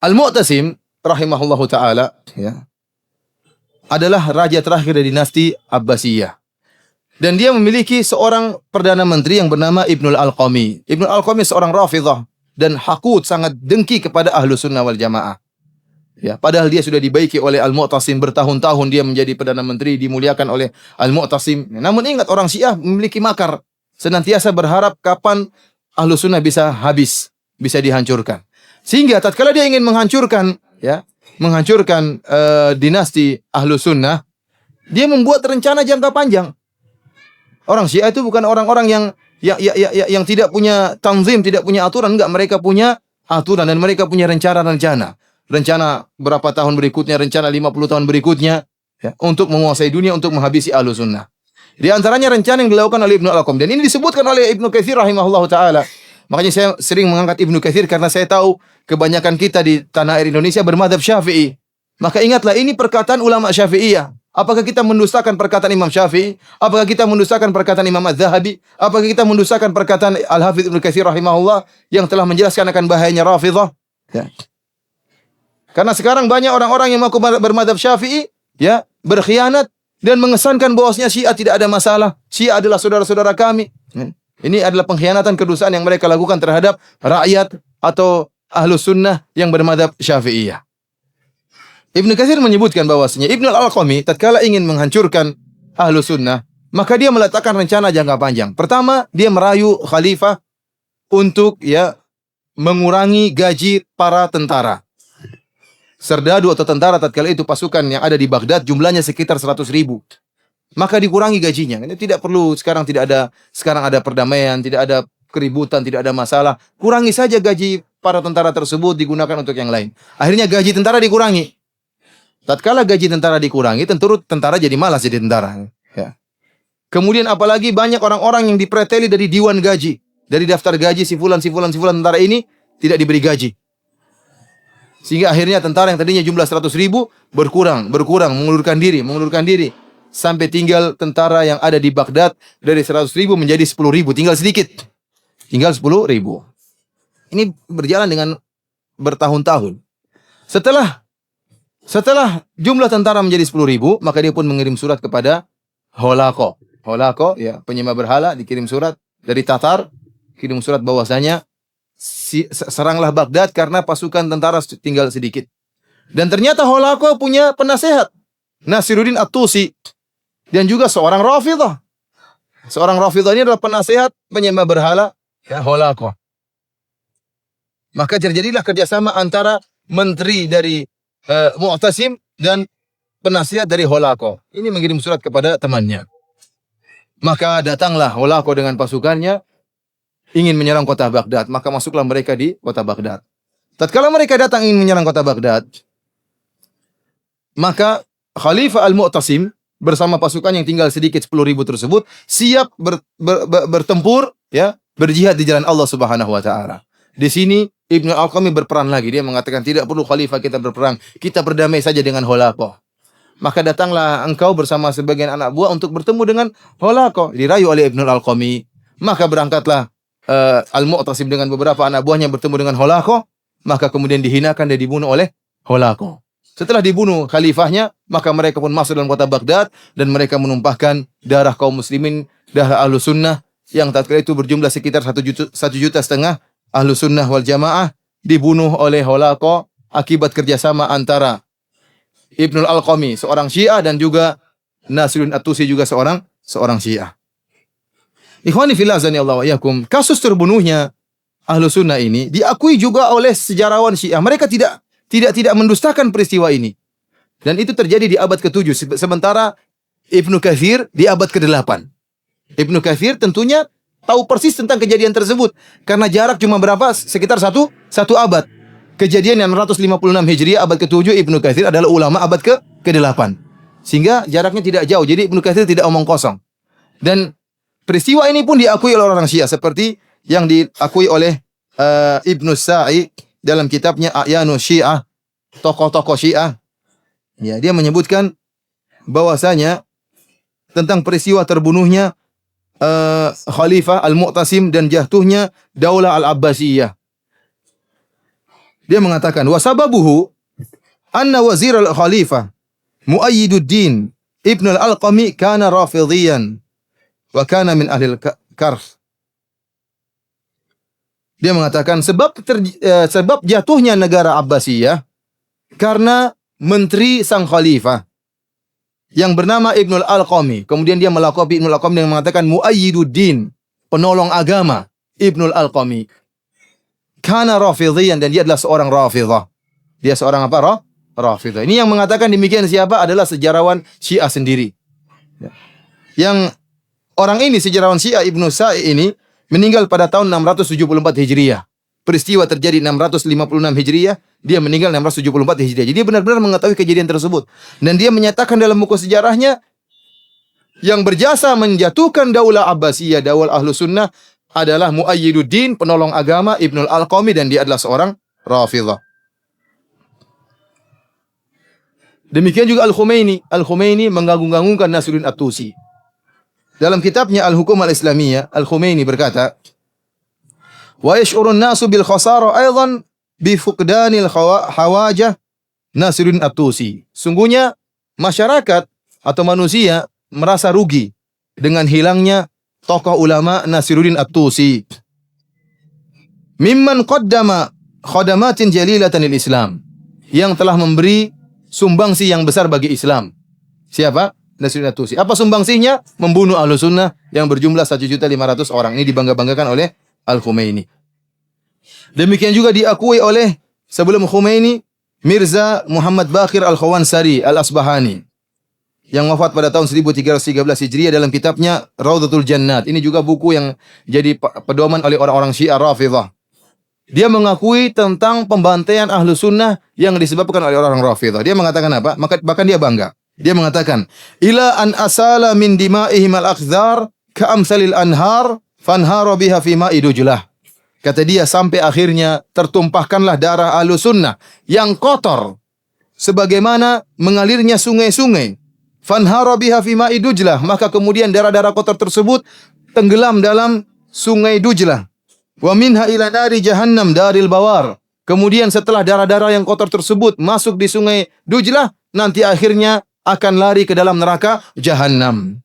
Al-Mu'tasim rahimahullahu taala, ya, adalah raja terakhir dari dinasti Abbasiyah. Dan dia memiliki seorang perdana menteri yang bernama Ibnul Alqami. Ibnul Alqami seorang Rafidhah dan hakut, sangat dengki kepada Ahlus Sunnah wal Jamaah. Ya, padahal dia sudah dibaiki oleh Al-Mu'tasim bertahun-tahun, dia menjadi perdana menteri, dimuliakan oleh Al-Mu'tasim. Namun ingat, orang Syiah memiliki makar, senantiasa berharap kapan Ahlus Sunnah bisa habis, bisa dihancurkan. Sehingga tatkala dia ingin menghancurkan, ya, dinasti Ahlus Sunnah, dia membuat rencana jangka panjang. Orang Syiah itu bukan orang-orang yang tidak punya tanzim, tidak punya aturan, enggak, mereka punya aturan dan mereka punya rencana-rencana. Rencana berapa tahun berikutnya, rencana 50 tahun berikutnya, ya, untuk menguasai dunia, untuk menghabisi Ahlus Sunnah. Di antaranya rencana yang dilakukan oleh Ibnu Al-Qam, dan ini disebutkan oleh Ibnu Katsir rahimahullahu taala. Makanya saya sering mengangkat Ibnu Katsir karena saya tahu kebanyakan kita di tanah air Indonesia bermadzhab Syafi'i. Maka ingatlah, ini perkataan ulama Syafi'iyah. Apakah kita mendustakan perkataan Imam Syafi'i? Apakah kita mendustakan perkataan Imam Az-Zahabi? Apakah kita mendustakan perkataan Al-Hafidz Ibnu Katsir rahimahullah yang telah menjelaskan akan bahayanya Rafidhah? Ya. Karena sekarang banyak orang-orang yang mengaku bermadzhab Syafi'i, ya, berkhianat dan mengesankan bahwasanya Syiah tidak ada masalah. Syiah adalah saudara-saudara kami. Ini adalah pengkhianatan, kedustaan yang mereka lakukan terhadap rakyat atau Ahlus Sunnah yang bermadzhab Syafi'iyah. Ibnu Katsir menyebutkan bahwasanya Ibnu Al-Alqami tatkala ingin menghancurkan Ahlus Sunnah, maka dia meletakkan rencana jangka panjang. Pertama, dia merayu khalifah untuk, ya, mengurangi gaji para tentara. Serdadu atau tentara tatkala itu pasukan yang ada di Baghdad jumlahnya sekitar 100.000. Maka dikurangi gajinya. Ini tidak perlu, sekarang ada perdamaian, tidak ada keributan, tidak ada masalah. Kurangi saja gaji para tentara tersebut, digunakan untuk yang lain. Akhirnya gaji tentara dikurangi. Tatkala gaji tentara dikurangi, tentu tentara jadi malas jadi tentara. Ya. Kemudian apalagi banyak orang-orang yang dipreteli dari diwan gaji, dari daftar gaji si fulan tentara ini tidak diberi gaji. Sehingga akhirnya tentara yang tadinya jumlah 100.000 berkurang, mengundurkan diri. Sampai tinggal tentara yang ada di Baghdad dari 100.000 menjadi 10.000, tinggal sedikit. Tinggal 10.000. Ini berjalan dengan bertahun-tahun. Setelah jumlah tentara menjadi 10.000, maka dia pun mengirim surat kepada Holako. Holako, ya, penyembah berhala, dikirim surat dari Tatar, kirim surat bahwasanya seranglah Baghdad karena pasukan tentara tinggal sedikit. Dan ternyata Holako punya penasehat, Nasiruddin At-Tusi, dan juga seorang Rafidhah. Seorang Rafidhah ini adalah penasehat penyembah berhala, ya, Holako. Maka terjadilah kerjasama antara menteri dari Mu'tasim dan penasihat dari Holako. Ini mengirim surat kepada temannya. Maka datanglah Holako dengan pasukannya ingin menyerang kota Baghdad. Maka masuklah mereka di kota Baghdad. Tatkala mereka datang ingin menyerang kota Baghdad, maka Khalifah Al-Mu'tasim bersama pasukan yang tinggal sedikit 10.000 tersebut siap bertempur, ya, berjihad di jalan Allah Subhanahu wa taala. Di sini Ibnu Al-Qami berperan lagi. Dia mengatakan tidak perlu khalifah kita berperang, kita berdamai saja dengan Holaqah. Maka datanglah engkau bersama sebagian anak buah untuk bertemu dengan Holaqah. Dirayu oleh Ibnu Al-Qami. Maka berangkatlah Al-Mu'tasim dengan beberapa anak buahnya bertemu dengan Holaqah. Maka kemudian dihinakan dan dibunuh oleh Holaqah. Setelah dibunuh khalifahnya, maka mereka pun masuk dalam kota Baghdad dan mereka menumpahkan darah kaum muslimin, darah ahlu sunnah yang tatkala itu berjumlah sekitar 1,5 juta ahlu sunnah wal jamaah dibunuh oleh Holaqah akibat kerjasama antara Ibnul Al-Qami, seorang Syiah, dan juga Nasiruddin At-Tusi, juga seorang Syiah. Ikhwani fillah azanillahu wa iyyakum, kasus terbunuhnya ahlu sunnah ini diakui juga oleh sejarawan Syiah. Mereka tidak mendustakan peristiwa ini. Dan itu terjadi di abad ke-7. Sementara Ibnu Katsir di abad ke-8. Ibnu Katsir tentunya tahu persis tentang kejadian tersebut. Karena jarak cuma berapa? Sekitar satu abad. Kejadian yang 656 Hijriah abad ke-7, Ibnu Katsir adalah ulama abad ke-8. Sehingga jaraknya tidak jauh. Jadi Ibnu Katsir tidak omong kosong. Dan peristiwa ini pun diakui oleh orang Syiah. Seperti yang diakui oleh Ibnu Sa'i dalam kitabnya A'yanu Syiah, tokoh-tokoh Syiah. Ya, dia menyebutkan bahwasanya tentang peristiwa terbunuhnya Khalifah Al-Mu'tasim dan jatuhnya Daulah Al-Abbasiyah. Dia mengatakan, wa sababuhu anna wazir al-Khalifah Muayyiduddin Ibn al-Alqami kana rafidhiyan wa kana min ahli al-Karth. Dia mengatakan sebab jatuhnya negara Abbasiyah karena menteri sang khalifah yang bernama Ibnul Al-Qami. Kemudian dia melakopi Ibnul Al-Qami dengan mengatakan Muayyiduddin, penolong agama, Ibnul Al-Qami. Kana rafidhiyan, dan dia adalah seorang Rafidhah. Dia seorang apa? Rafidhah. Ini yang mengatakan demikian siapa? Adalah sejarawan Syiah sendiri. Yang orang ini, sejarawan Syiah Ibnu Sa'i ini, meninggal pada tahun 674 Hijriah. Peristiwa terjadi 656 Hijriah, dia meninggal 674 Hijriah. Jadi dia benar-benar mengetahui kejadian tersebut. Dan dia menyatakan dalam buku sejarahnya, yang berjasa menjatuhkan Daulah Abbasiyah, Daulah Ahlu Sunnah, adalah Muayyiduddin, penolong agama, Ibnul Al-Qami, dan dia adalah seorang Rafidhah. Demikian juga Al-Khumaini. Al-Khumaini mengagung-agungkan Nasiruddin At-Tusi. Dalam kitabnya Al-Hukum Al-Islamiyah, Al-Khumaini berkata, wa yash'urun nasu bil khasara aidan bi fuqdanil hawajah Nasiruddin At-Tusi. Sungguhnya masyarakat atau manusia merasa rugi dengan hilangnya tokoh ulama Nasiruddin At-Tusi. Mimman qaddama khadamatin jalilatan lil Islam, yang telah memberi sumbangsi yang besar bagi Islam. Siapa? Nasiruddin At-Tusi. Apa sumbangsinya? Membunuh ahlu sunnah yang berjumlah 1.500.000 orang. Ini dibangga-banggakan oleh Al-Khumaini. Demikian juga diakui oleh sebelum Khumaini Mirza Muhammad Baqir Al-Khawansari Al-Asbahani yang wafat pada tahun 1313 Hijriah dalam kitabnya Raudhatul Jannat. Ini juga buku yang jadi pedoman oleh orang-orang Syiah Rafidhah. Dia mengakui tentang pembantaian ahlu sunnah yang disebabkan oleh orang Rafidhah. Dia mengatakan apa? Bahkan dia bangga. Dia mengatakan, ila an asala min dima'ihim al-akhdhar ka'amsalil anhar fanhara biha fi ma'i dujlah. Kata dia, sampai akhirnya tertumpahkanlah darah ahlu sunnah yang kotor sebagaimana mengalirnya sungai-sungai. Fanhara biha fi ma'i dujlah, maka kemudian darah-darah kotor tersebut tenggelam dalam sungai Dujlah. Wa minha ila nari jahannam daril bawar. Kemudian setelah darah-darah yang kotor tersebut masuk di sungai Dujlah, nanti akhirnya akan lari ke dalam neraka Jahannam.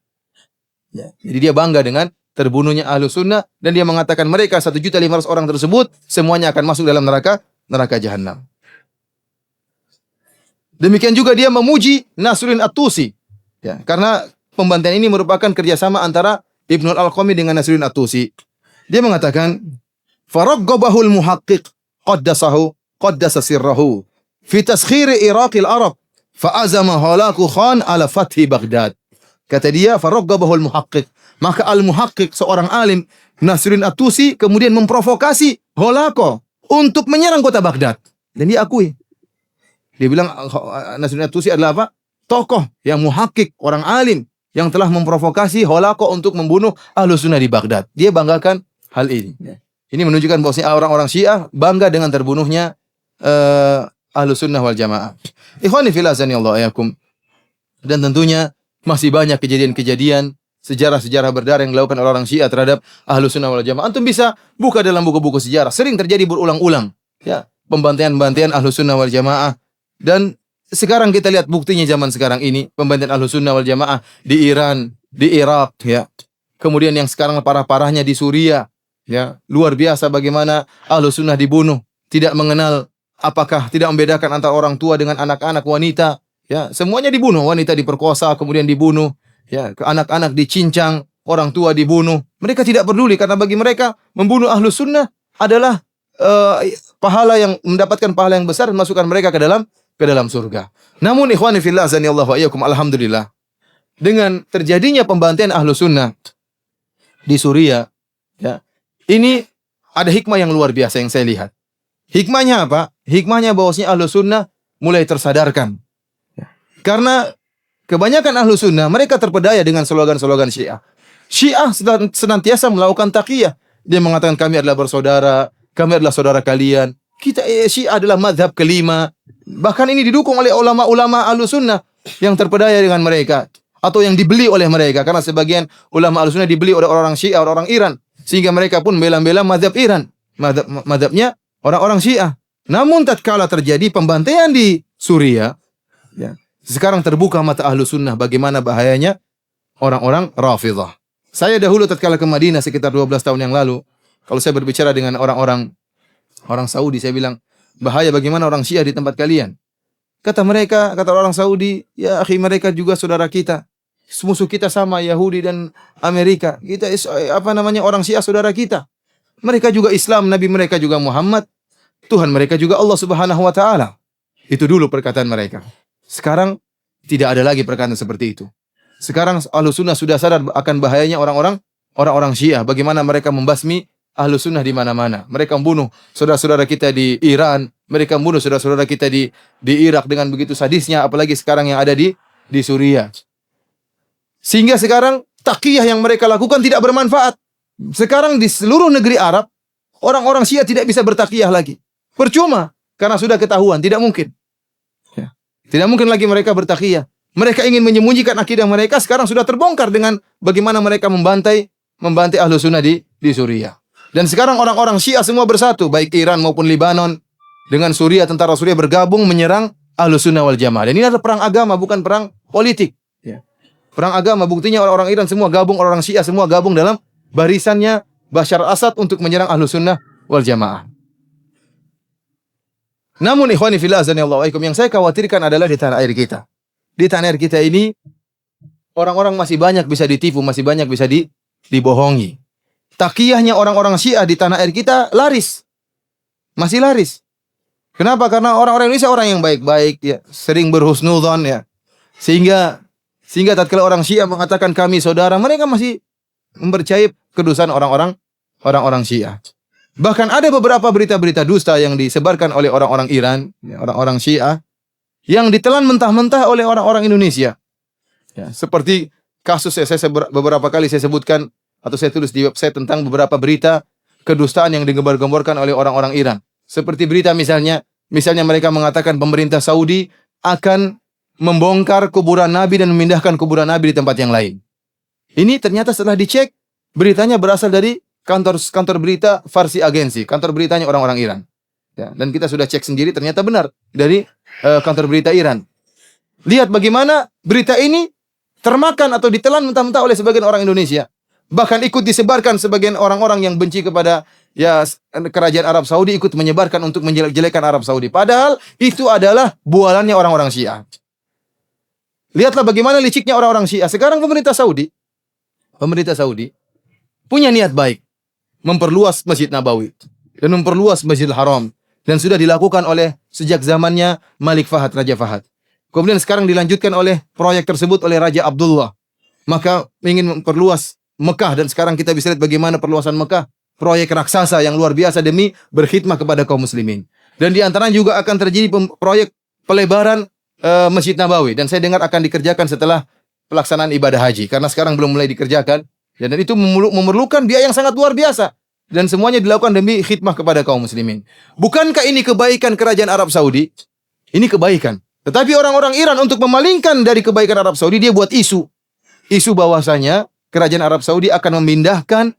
Ya, jadi dia bangga dengan terbunuhnya ahlu sunnah, dan dia mengatakan mereka 1.500.000 orang tersebut semuanya akan masuk dalam neraka Jahannam. Demikian juga dia memuji Nasiruddin At-Tusi. Ya, karena pembantaian ini merupakan kerjasama antara Ibnul Al-Qami dengan Nasiruddin At-Tusi. Dia mengatakan, faraggabahul muhaqqiq qaddasa sirrahu fi taskhiri Iraqil Arab fa'azama halaku khan ala fathi Baghdad. Kata dia, faraggabahul muhaqqiq. Maka al-muhaqqiq, seorang alim, Nasiruddin At-Tusi, kemudian memprovokasi Holaqah untuk menyerang kota Baghdad. Dan dia akui. Dia bilang Nasiruddin At-Tusi adalah apa? tokoh yang muhakkik, orang alim yang telah memprovokasi Holako untuk membunuh Ahlus Sunnah di Baghdad. Dia banggakan hal ini. Ini menunjukkan bahwasanya orang-orang Syiah bangga dengan terbunuhnya Ahlus Sunnah wal Jamaah. Ikhwani fillah azanillahu ayakum. Dan tentunya masih banyak kejadian-kejadian, sejarah-sejarah berdarah yang dilakukan oleh orang Syiah terhadap Ahlus Sunnah wal Jamaah. Antum bisa buka dalam buku-buku sejarah. Sering terjadi berulang-ulang. Ya, pembantaian-pembantaian Ahlus Sunnah wal Jamaah. Dan sekarang kita lihat buktinya zaman sekarang ini. Pembantaian Ahlus Sunnah wal Jamaah di Iran, di Irak. Ya. Kemudian yang sekarang parah-parahnya di Suriah. Ya, luar biasa bagaimana Ahlus Sunnah dibunuh. Tidak mengenal apakah, tidak membedakan antara orang tua dengan anak-anak, wanita. Ya, semuanya dibunuh. Wanita diperkosa, kemudian dibunuh. Ya, anak-anak dicincang, orang tua dibunuh. Mereka tidak peduli karena bagi mereka membunuh Ahlus Sunnah adalah pahala yang mendapatkan pahala yang besar dan masukkan mereka ke dalam surga. Namun ikhwani fillah azanillahu wa iyyakum, alhamdulillah dengan terjadinya pembantaian Ahlus Sunnah di Suriah, ya, ini ada hikmah yang luar biasa yang saya lihat. Hikmahnya apa? Hikmahnya bahwasanya Ahlus Sunnah mulai tersadarkan. Karena kebanyakan Ahlus Sunnah mereka terpedaya dengan slogan-slogan Syiah. Syiah senantiasa melakukan taqiyah. Dia mengatakan kami adalah bersaudara, kami adalah saudara kalian. Kita Syiah adalah mazhab kelima. Bahkan ini didukung oleh ulama-ulama Ahlus Sunnah yang terpedaya dengan mereka atau yang dibeli oleh mereka, karena sebagian ulama Ahlus Sunnah dibeli oleh orang Syiah, orang Iran, sehingga mereka pun bela-bela mazhab Iran, mazhabnya orang-orang Syiah. Namun tatkala terjadi pembantaian di Suriah, ya, sekarang terbuka mata Ahlus Sunnah bagaimana bahayanya orang-orang Rafidhah. Saya dahulu tatkala ke Madinah sekitar 12 tahun yang lalu, kalau saya berbicara dengan orang Saudi, saya bilang, bahaya bagaimana orang Syiah di tempat kalian. Kata mereka, kata orang Saudi, ya akhi, mereka juga saudara kita. Musuh kita sama Yahudi dan Amerika. Kita orang Syiah saudara kita. Mereka juga Islam, Nabi mereka juga Muhammad. Tuhan mereka juga Allah Subhanahu wa taala. Itu dulu perkataan mereka. Sekarang tidak ada lagi perkataan seperti itu. Sekarang Ahlus Sunnah sudah sadar akan bahayanya orang-orang Syiah. Bagaimana mereka membasmi Ahlus Sunnah di mana-mana. Mereka membunuh saudara-saudara kita di Iran. Mereka membunuh saudara-saudara kita di Irak dengan begitu sadisnya. Apalagi sekarang yang ada di Suriah. Sehingga sekarang taqiyah yang mereka lakukan tidak bermanfaat. Sekarang di seluruh negeri Arab, orang-orang Syiah tidak bisa bertaqiyah lagi. Percuma. Karena sudah ketahuan. Tidak mungkin. Tidak mungkin lagi mereka bertaqiyah. Mereka ingin menyembunyikan akidah mereka, sekarang sudah terbongkar dengan bagaimana mereka membantai Ahlus Sunnah di Suriah. Dan sekarang orang-orang Syiah semua bersatu, baik Iran maupun Libanon, dengan Suriah, tentara Suriah bergabung menyerang Ahlus Sunnah wal Jamaah. Dan ini adalah perang agama, bukan perang politik. Ya. Perang agama, buktinya orang-orang Iran semua gabung, orang Syiah semua gabung dalam barisannya Bashar al-Assad untuk menyerang Ahlus Sunnah wal Jamaah. Namun ikhwani fillah azanillahu wa iyyakum, yang saya khawatirkan adalah di tanah air kita. Di tanah air kita ini orang-orang masih banyak bisa ditipu, masih banyak bisa dibohongi. Taqiyahnya orang-orang Syiah di tanah air kita laris. Masih laris. Kenapa? Karena orang-orang Indonesia orang yang baik-baik, ya, sering berhusnudzon, ya. Sehingga tatkala orang Syiah mengatakan kami saudara, mereka masih mempercayai kedustaan orang-orang Syiah. Bahkan ada beberapa berita-berita dusta yang disebarkan oleh orang-orang Iran, ya, orang-orang Syiah, yang ditelan mentah-mentah oleh orang-orang Indonesia. Ya, seperti kasus beberapa kali saya sebutkan atau saya tulis di website tentang beberapa berita kedustaan yang digembar-gemborkan oleh orang-orang Iran. Seperti berita misalnya mereka mengatakan pemerintah Saudi akan membongkar kuburan Nabi dan memindahkan kuburan Nabi di tempat yang lain. Ini ternyata setelah dicek, beritanya berasal dari kantor berita Farsi Agency, kantor beritanya orang-orang Iran. Ya, dan kita sudah cek sendiri, ternyata benar dari kantor berita Iran. Lihat bagaimana berita ini termakan atau ditelan mentah-mentah oleh sebagian orang Indonesia. Bahkan ikut disebarkan sebagian orang-orang yang benci kepada kerajaan Arab Saudi, ikut menyebarkan untuk menjelek-jelekan Arab Saudi. Padahal itu adalah bualannya orang-orang Syiah. Lihatlah bagaimana liciknya orang-orang Syiah. Sekarang pemerintah Saudi punya niat baik memperluas Masjid Nabawi dan memperluas Masjidil Haram, dan sudah dilakukan oleh sejak zamannya Malik Fahad, Raja Fahad. Kemudian sekarang dilanjutkan oleh proyek tersebut oleh Raja Abdullah. Maka ingin memperluas Mekah, dan sekarang kita bisa lihat bagaimana perluasan Mekah, proyek raksasa yang luar biasa demi berkhidmah kepada kaum muslimin. Dan di antaranya juga akan terjadi proyek pelebaran Masjid Nabawi, dan saya dengar akan dikerjakan setelah pelaksanaan ibadah haji, karena sekarang belum mulai dikerjakan, dan itu memerlukan biaya yang sangat luar biasa, dan semuanya dilakukan demi khidmah kepada kaum muslimin. Bukankah ini kebaikan kerajaan Arab Saudi? Ini kebaikan. Tetapi orang-orang Iran untuk memalingkan dari kebaikan Arab Saudi, dia buat isu bahwasanya kerajaan Arab Saudi akan memindahkan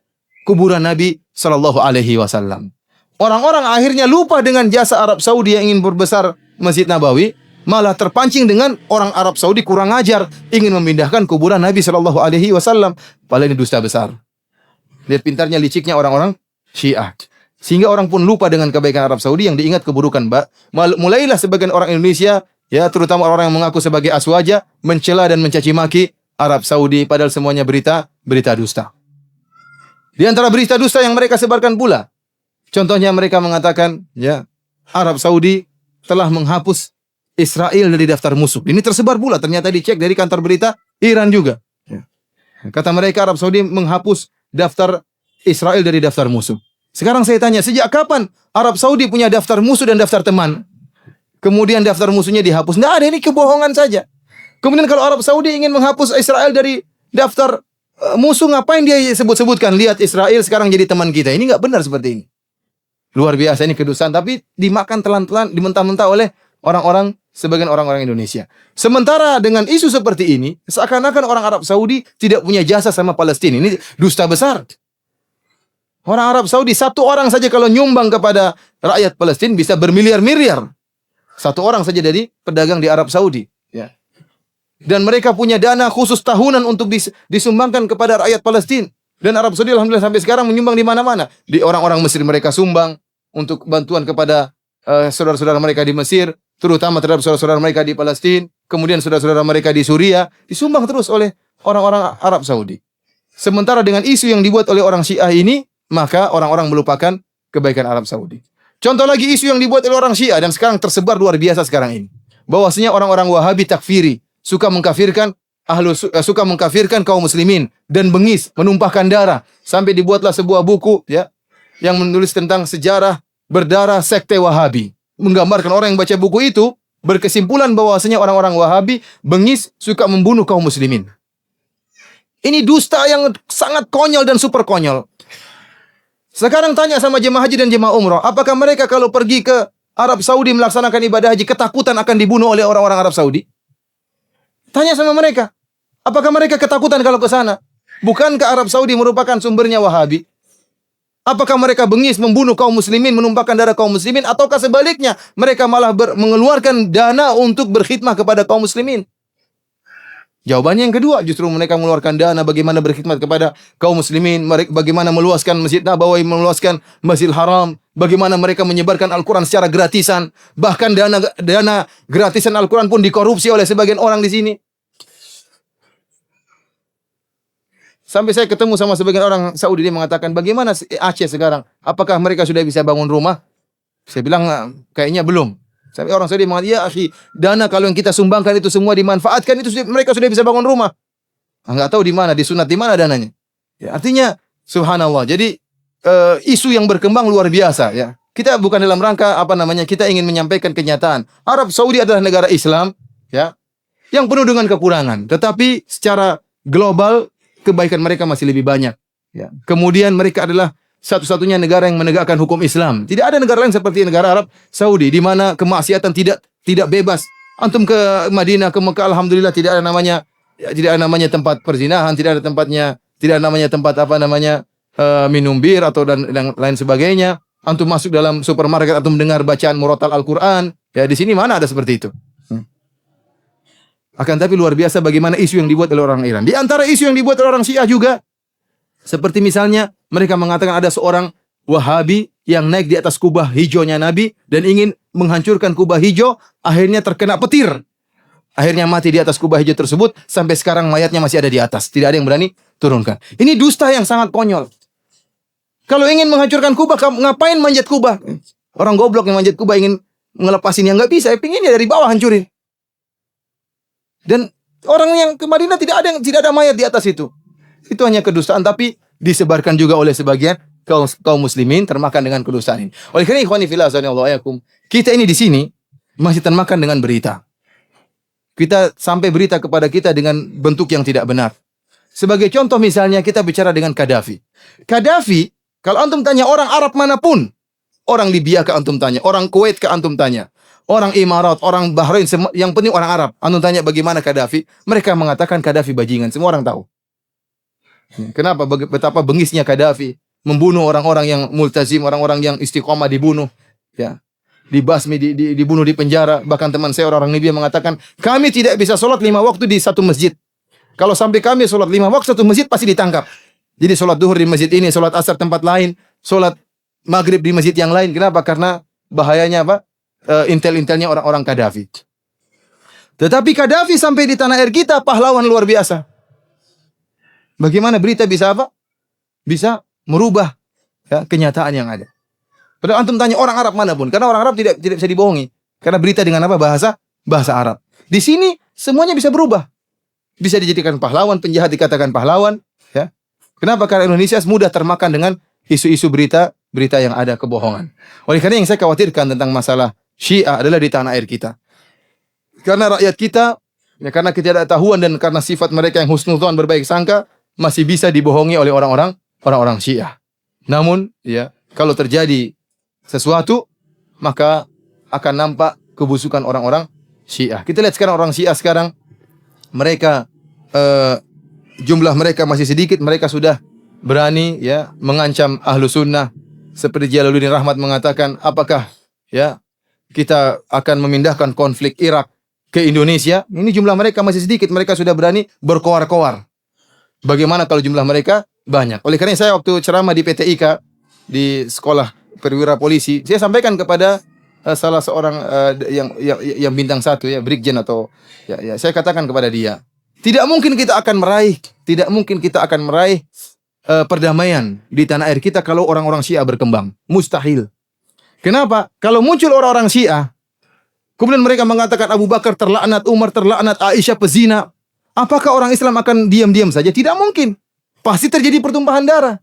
kuburan Nabi Shallallahu Alaihi Wasallam. Orang-orang akhirnya lupa dengan jasa Arab Saudi yang ingin berbesar Masjid Nabawi, malah terpancing dengan orang Arab Saudi kurang ajar, ingin memindahkan kuburan Nabi Shallallahu Alaihi Wasallam. Padahal ini dusta besar. Lihat pintarnya, liciknya orang-orang Syiah. Sehingga orang pun lupa dengan kebaikan Arab Saudi, yang diingat keburukan. Mulailah sebagian orang Indonesia, ya terutama orang yang mengaku sebagai aswaja, mencela dan mencaci maki Arab Saudi, padahal semuanya berita dusta. Di antara berita dusta yang mereka sebarkan pula, contohnya mereka mengatakan, ya, Arab Saudi telah menghapus Israel dari daftar musuh. Ini tersebar pula, ternyata dicek dari kantor berita Iran juga. Kata mereka Arab Saudi menghapus daftar Israel dari daftar musuh. Sekarang saya tanya, sejak kapan Arab Saudi punya daftar musuh dan daftar teman? Kemudian daftar musuhnya dihapus. Nggak ada, ini kebohongan saja. Kemudian kalau Arab Saudi ingin menghapus Israel dari daftar musuh, ngapain dia sebut-sebutkan? Lihat Israel sekarang jadi teman kita. Ini nggak benar seperti ini. Luar biasa, ini kedustaan, tapi dimakan telan-telan, dimentah-mentah oleh orang-orang, sebagian orang-orang Indonesia. Sementara dengan isu seperti ini, seakan-akan orang Arab Saudi tidak punya jasa sama Palestina. Ini dusta besar. Orang Arab Saudi, satu orang saja kalau nyumbang kepada rakyat Palestina bisa bermiliar-miliar. Satu orang saja dari pedagang di Arab Saudi. Ya. Dan mereka punya dana khusus tahunan untuk disumbangkan kepada rakyat Palestina. Dan Arab Saudi alhamdulillah sampai sekarang menyumbang di mana-mana. Di orang-orang Mesir mereka sumbang untuk bantuan kepada saudara-saudara mereka di Mesir, terutama terhadap saudara-saudara mereka di Palestina, kemudian saudara-saudara mereka di Suriah, disumbang terus oleh orang-orang Arab Saudi. Sementara dengan isu yang dibuat oleh orang Syiah ini, maka orang-orang melupakan kebaikan Arab Saudi. Contoh lagi isu yang dibuat oleh orang Syiah dan sekarang tersebar luar biasa sekarang ini. Bahwasanya orang-orang Wahabi takfiri, suka mengkafirkan kaum muslimin dan bengis, menumpahkan darah, sampai dibuatlah sebuah buku, ya, yang menulis tentang sejarah berdarah sekte Wahabi. Menggambarkan orang yang baca buku itu berkesimpulan bahwasanya orang-orang Wahabi bengis, suka membunuh kaum muslimin. Ini dusta yang sangat konyol dan super konyol. Sekarang tanya sama jemaah haji dan jemaah umrah, apakah mereka kalau pergi ke Arab Saudi melaksanakan ibadah haji ketakutan akan dibunuh oleh orang-orang Arab Saudi? Tanya sama mereka, apakah mereka ketakutan kalau ke sana? Bukankah Arab Saudi merupakan sumbernya Wahabi? Apakah mereka bengis membunuh kaum muslimin, menumpahkan darah kaum muslimin, ataukah sebaliknya mereka malah mengeluarkan dana untuk berkhidmah kepada kaum muslimin? Jawabannya yang kedua, justru mereka mengeluarkan dana bagaimana berkhidmat kepada kaum muslimin, bagaimana meluaskan Masjid Nabawi, meluaskan Masjidil Haram, bagaimana mereka menyebarkan Al-Quran secara gratisan, bahkan dana gratisan Al-Quran pun dikorupsi oleh sebagian orang di sini. Sampai saya ketemu sama sebagian orang Saudi, dia mengatakan, bagaimana Aceh sekarang? Apakah mereka sudah bisa bangun rumah? Saya bilang, kayaknya belum. Sampai orang Saudi mengatakan, ya akhi, dana kalau yang kita sumbangkan itu semua dimanfaatkan, itu mereka sudah bisa bangun rumah. Enggak tahu di mana, disunat di mana dananya. Ya, artinya, subhanallah. Jadi, isu yang berkembang luar biasa. Ya. Kita bukan dalam rangka, kita ingin menyampaikan kenyataan. Arab Saudi adalah negara Islam, ya, yang penuh dengan kekurangan. Tetapi, secara global, kebaikan mereka masih lebih banyak. Ya. Kemudian mereka adalah satu-satunya negara yang menegakkan hukum Islam. Tidak ada negara lain seperti negara Arab Saudi di mana kemaksiatan tidak bebas. Antum ke Madinah, ke Mekah, alhamdulillah tidak ada namanya tempat perzinahan, tidak ada namanya tempat minum bir atau dan lain sebagainya. Antum masuk dalam supermarket, antum mendengar bacaan murattal Al-Qur'an. Ya, di sini mana ada seperti itu? Akan tapi luar biasa bagaimana isu yang dibuat oleh orang Iran. Di antara isu yang dibuat oleh orang Syiah juga, seperti misalnya mereka mengatakan ada seorang Wahabi yang naik di atas kubah hijaunya Nabi dan ingin menghancurkan kubah hijau, akhirnya terkena petir. Akhirnya mati di atas kubah hijau tersebut, sampai sekarang mayatnya masih ada di atas. Tidak ada yang berani turunkan. Ini dusta yang sangat konyol. Kalau ingin menghancurkan kubah, ngapain manjat kubah? Orang goblok yang manjat kubah ingin ngelepasin yang nggak bisa, pinginnya dari bawah hancurin. Dan orang yang ke Madinah tidak ada mayat di atas itu. Itu hanya kedustaan, tapi disebarkan juga oleh sebagian kaum muslimin termakan dengan kedustaan ini. Oleh karena ikhwani fillah azanillahu ayakum, kita ini di sini masih termakan dengan berita. kita sampai berita kepada kita dengan bentuk yang tidak benar. Sebagai contoh misalnya kita bicara dengan Gaddafi. Gaddafi, kalau antum tanya orang Arab manapun, orang Libya ke antum tanya, orang Kuwait ke antum tanya, orang Emirat, orang Bahrain, yang penting orang Arab. Antum tanya bagaimana Gaddafi, mereka mengatakan Gaddafi bajingan, semua orang tahu. Kenapa? Betapa bengisnya Gaddafi membunuh orang-orang yang multazim, orang-orang yang istiqomah dibunuh, ya. Dibasmi, dibunuh di penjara. Bahkan teman saya orang Libya mengatakan, kami tidak bisa sholat 5 waktu di satu masjid. Kalau sampai kami sholat 5 waktu satu masjid pasti ditangkap. Jadi sholat duhur di masjid ini, sholat asar tempat lain, sholat maghrib di masjid yang lain. Kenapa? Karena bahayanya apa? Intel-intelnya orang-orang Gaddafi. Tetapi Gaddafi sampai di tanah air kita pahlawan luar biasa. Bagaimana berita bisa apa? Bisa merubah ya, kenyataan yang ada. Padahal antum tanya orang Arab manapun, karena orang Arab tidak bisa dibohongi. Karena berita dengan apa? Bahasa Arab. Di sini semuanya bisa berubah. Bisa dijadikan pahlawan, penjahat dikatakan pahlawan. Ya. Kenapa? Karena Indonesia mudah termakan dengan isu-isu berita yang ada kebohongan. Oleh karena yang saya khawatirkan tentang masalah Syiah adalah di tanah air kita. Karena rakyat kita, ya, karena ketidaktahuan dan karena sifat mereka yang husnudzon berbaik sangka, masih bisa dibohongi oleh orang-orang Syiah. Namun, ya, kalau terjadi sesuatu, maka akan nampak kebusukan orang-orang Syiah. Kita lihat sekarang orang Syiah sekarang, mereka jumlah mereka masih sedikit, mereka sudah berani ya mengancam ahlu sunnah. Seperti Jalaluddin Rahmat mengatakan, apakah ya kita akan memindahkan konflik Irak ke Indonesia? Ini jumlah mereka masih sedikit, mereka sudah berani berkoar-koar. Bagaimana kalau jumlah mereka banyak? Oleh karena saya waktu ceramah di PTIK, di sekolah perwira polisi, saya sampaikan kepada salah seorang yang bintang 1 ya, brigjen atau ya, saya katakan kepada dia, tidak mungkin kita akan meraih perdamaian di tanah air kita kalau orang-orang Syiah berkembang. Mustahil. Kenapa? Kalau muncul orang-orang Syiah, kemudian mereka mengatakan Abu Bakar terlaknat, Umar terlaknat, Aisyah pezina, apakah orang Islam akan diam-diam saja? Tidak mungkin. Pasti terjadi pertumpahan darah.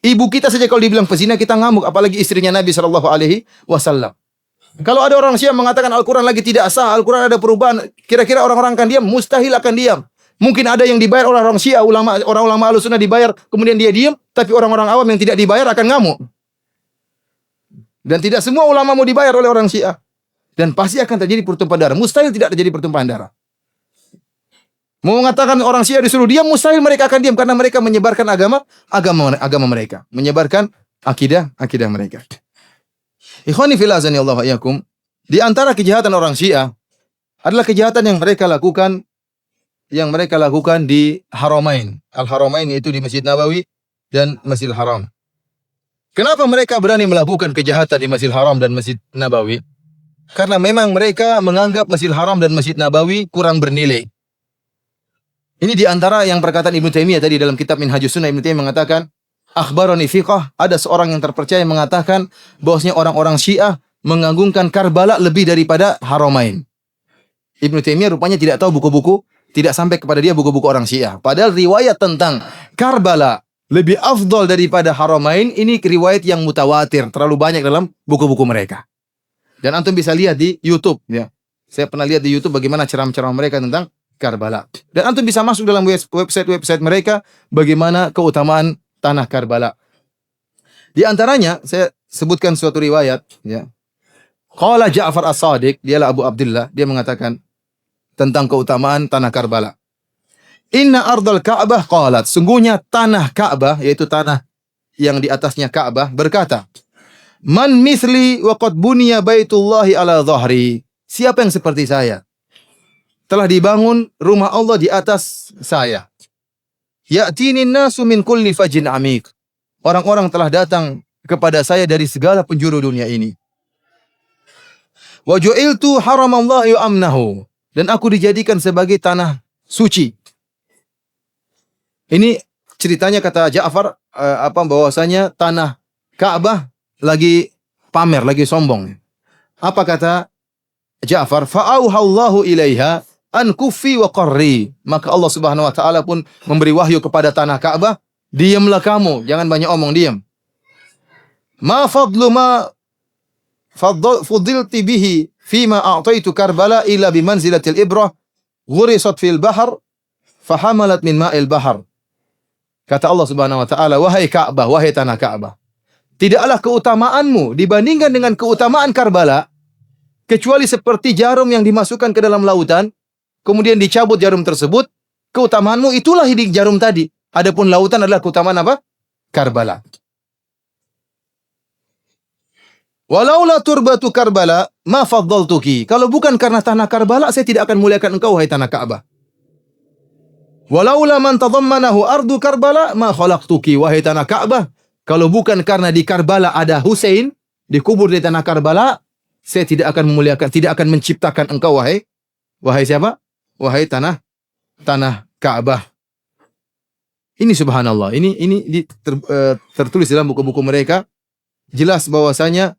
Ibu kita saja kalau dibilang pezina kita ngamuk, apalagi istrinya Nabi SAW. Kalau ada orang Syiah mengatakan Al-Quran lagi tidak sah, Al-Quran ada perubahan, kira-kira orang-orang akan diam? Mustahil akan diam. Mungkin ada yang dibayar orang-orang Syiah, orang ulama Ahlussunnah dibayar, kemudian dia diam, tapi orang-orang awam yang tidak dibayar akan ngamuk. Dan tidak semua ulama mau dibayar oleh orang Syiah. Dan pasti akan terjadi pertumpahan darah. Mustahil tidak terjadi pertumpahan darah. Mau mengatakan orang Syiah disuruh diam, mustahil mereka akan diam karena mereka menyebarkan agama mereka, menyebarkan akidah mereka. Ikhwani fillah azanillahu wa iyyakum, di antara kejahatan orang Syiah adalah kejahatan yang mereka lakukan di Haramain. Al-Haramain yaitu di Masjid Nabawi dan Masjidil Haram. Kenapa mereka berani melakukan kejahatan di Masjidil Haram dan Masjid Nabawi? Karena memang mereka menganggap Masjidil Haram dan Masjid Nabawi kurang bernilai. Ini di antara yang perkataan Ibnu Taimiyah tadi dalam kitab Minhajus Sunnah. Ibnu Taimiyah mengatakan, akhbarani fiqh, ada seorang yang terpercaya mengatakan bahwasanya orang-orang Syiah mengagungkan Karbala lebih daripada Haramain. Ibnu Taimiyah rupanya tidak tahu buku-buku, tidak sampai kepada dia buku-buku orang Syiah. Padahal riwayat tentang Karbala lebih afdal daripada Haramain ini riwayat yang mutawatir, terlalu banyak dalam buku-buku mereka. Dan antum bisa lihat di YouTube ya. Saya pernah lihat di YouTube bagaimana ceramah-ceramah mereka tentang Karbala. Dan antum bisa masuk dalam website mereka bagaimana keutamaan tanah Karbala. Di antaranya saya sebutkan suatu riwayat ya. Qala Ja'far As-Shadiq, dialah Abu Abdullah, dia mengatakan tentang keutamaan tanah Karbala. Inna ardal Ka'bah qalat, sungguhnya tanah Ka'bah yaitu tanah yang di atasnya Ka'bah berkata, man misli wa qad buniya baitullahi ala dhahri. Siapa yang seperti saya? Telah dibangun rumah Allah di atas saya. Ya'tinin nasu min kulli fajin amik. Orang-orang telah datang kepada saya dari segala penjuru dunia ini. Wa ju'iltu haramallahi amnahu. Dan aku dijadikan sebagai tanah suci. Ini ceritanya kata Ja'far bahwasanya tanah Ka'bah lagi pamer, lagi sombong. Apa kata Ja'far? Fa'auhallahu ilaiha an kufi wa qarri. Maka Allah Subhanahu wa taala pun memberi wahyu kepada tanah Ka'bah, diamlah kamu, jangan banyak omong, diam. Ma fadlu ma fudilti bihi fima a'taitu Karbala ila bimanzilatil ibrah ghurisat fil bahr fahamalat min ma'il bahr. Kata Allah Subhanahu wa taala, wahai Ka'bah, wahai tanah Ka'bah, tidaklah keutamaanmu dibandingkan dengan keutamaan Karbala kecuali seperti jarum yang dimasukkan ke dalam lautan, kemudian dicabut jarum tersebut, keutamaanmu itulah di jarum tadi. Adapun lautan adalah keutamaan apa? Karbala. Walaula turbatu Karbala ma faddaltuki. Kalau bukan karena tanah Karbala, saya tidak akan muliakan engkau, wahai tanah Ka'bah. Walaula man tadammanahu ardu Karbala ma khalaqtuki, wahai tanah Ka'bah. Kalau bukan karena di Karbala ada Husain, dikubur di tanah Karbala, saya tidak akan memuliakan, tidak akan menciptakan engkau, wahai siapa? Wahai tanah Ka'bah. Ini subhanallah. Ini tertulis dalam buku-buku mereka. Jelas bahwasanya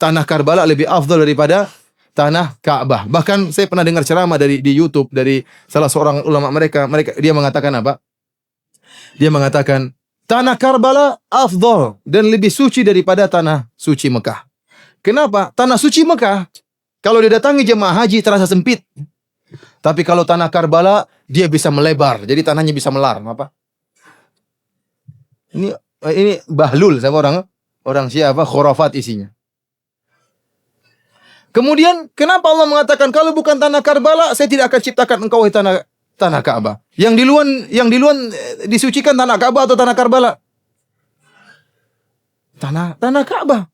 tanah Karbala lebih afdal daripada tanah Ka'bah. Bahkan saya pernah dengar ceramah di YouTube dari salah seorang ulama mereka dia mengatakan apa? Dia mengatakan tanah Karbala afdal dan lebih suci daripada tanah suci Mekah. Kenapa? Tanah suci Mekah kalau didatangi jemaah haji terasa sempit. Tapi kalau tanah Karbala dia bisa melebar. Jadi tanahnya bisa melar, apa? Ini bahlul sama orang siapa? Khurafat isinya. Kemudian kenapa Allah mengatakan kalau bukan tanah Karbala saya tidak akan ciptakan engkau, wahai tanah Ka'bah. Yang di luar disucikan tanah Ka'bah atau tanah Karbala? Tanah Ka'bah.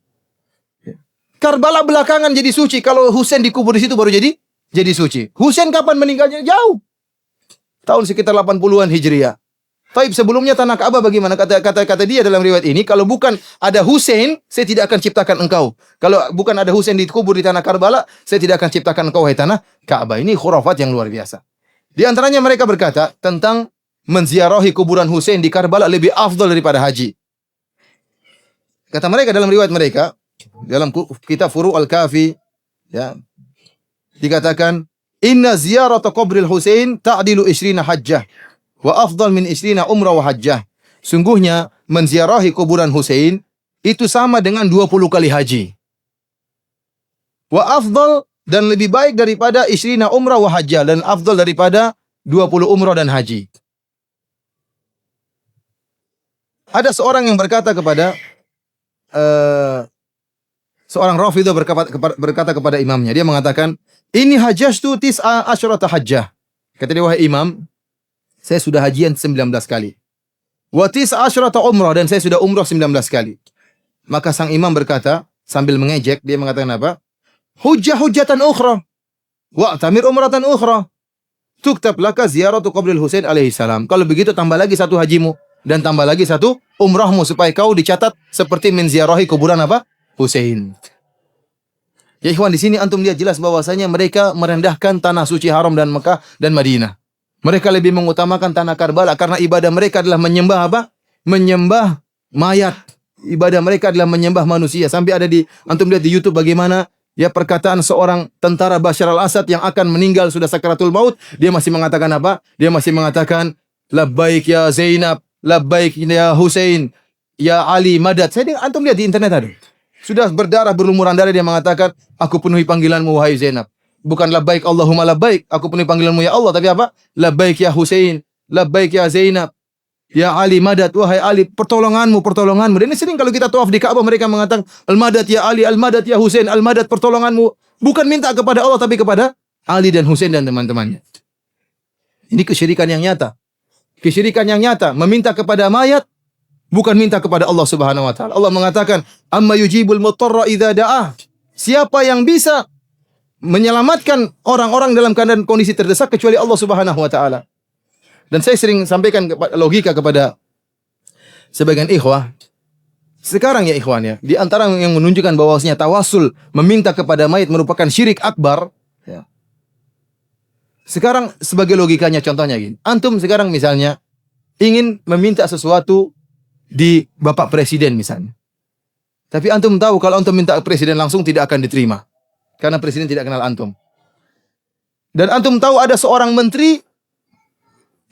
Karbala belakangan jadi suci. Kalau Husain dikubur di situ baru jadi suci. Husain kapan meninggalnya? Jauh. Tahun sekitar 80-an Hijriah. Taib sebelumnya tanah Ka'bah bagaimana? Kata dia dalam riwayat ini, kalau bukan ada Husain, saya tidak akan ciptakan engkau. Kalau bukan ada Husain dikubur di tanah Karbala, saya tidak akan ciptakan engkau, wahai tanah Ka'bah. Ini khurafat yang luar biasa. Di antaranya mereka berkata tentang menziarahi kuburan Husain di Karbala lebih afdal daripada haji. Kata mereka dalam riwayat mereka, dalam kitab Furu' al-Kafi, ya, dikatakan, inna ziyarata qabril Husain ta'dilu 20 hajjah. Wa afdal min 20 umrah wa hajjah. Sungguhnya menziarahi kuburan Husain itu sama dengan 20 kali haji. Wa afdal dan lebih baik daripada 20 umrah wa hajjah, dan afdal daripada 20 umrah dan haji. Ada seorang yang berkata kepada seorang Rafidhah berkata kepada imamnya, dia mengatakan, ini hajjatu tis'a asyrata hajjah. Kata dia, wahai imam, saya sudah hajian 19 kali. Wa tis'a asyrata umrah, dan saya sudah umrah 19 kali. Maka sang imam berkata sambil mengejek, dia mengatakan apa? Hujjatan ukhra wa tamir umratan ukhra. Tuktab laka ziyaratu qabril Husain alaihi salam. Kalau begitu tambah lagi satu hajimu dan tambah lagi satu umrahmu supaya kau dicatat seperti menziarahi kuburan apa? Husain. Ya ikhwan, di sini antum lihat jelas bahwasanya mereka merendahkan tanah suci haram dan Mekah dan Madinah. Mereka lebih mengutamakan tanah Karbala karena ibadah mereka adalah menyembah apa? Menyembah mayat. Ibadah mereka adalah menyembah manusia. Sampai ada antum lihat di YouTube bagaimana ya perkataan seorang tentara Bashar al-Assad yang akan meninggal sudah sakaratul maut, dia masih mengatakan apa? Dia masih mengatakan labbaik ya Zainab, labbaik ya Husain, ya Ali madad. Antum lihat di internet ada. Sudah berdarah berlumuran darah dia mengatakan, aku penuhi panggilanmu wahai Zainab. Bukan labbaik Allahumma labbaik, aku penuhi panggilanmu ya Allah, tapi apa? Labbaik ya Husain, labbaik ya Zainab, ya Ali madad, wahai Ali, pertolonganmu. Dan ini sering kalau kita tawaf di Ka'bah mereka mengatakan al-madad ya Ali, al-madad ya Husain, al-madad pertolonganmu. Bukan minta kepada Allah tapi kepada Ali dan Husain dan teman-temannya. Ini kesyirikan yang nyata. Kesyirikan yang nyata, meminta kepada mayat bukan minta kepada Allah Subhanahu wa taala. Allah mengatakan, "Amma yujibul mutarra idza da'ah." Siapa yang bisa menyelamatkan orang-orang dalam keadaan kondisi terdesak kecuali Allah Subhanahu wa taala. Dan saya sering sampaikan logika kepada sebagian ikhwah. Sekarang ya ikhwan ya, di antara yang menunjukkan bahwasanya tawasul meminta kepada mayat merupakan syirik akbar, ya. Sekarang sebagai logikanya contohnya gini. Antum sekarang misalnya ingin meminta sesuatu di Bapak Presiden misalnya. Tapi antum tahu kalau antum minta presiden langsung tidak akan diterima. Karena presiden tidak kenal antum. Dan antum tahu ada seorang menteri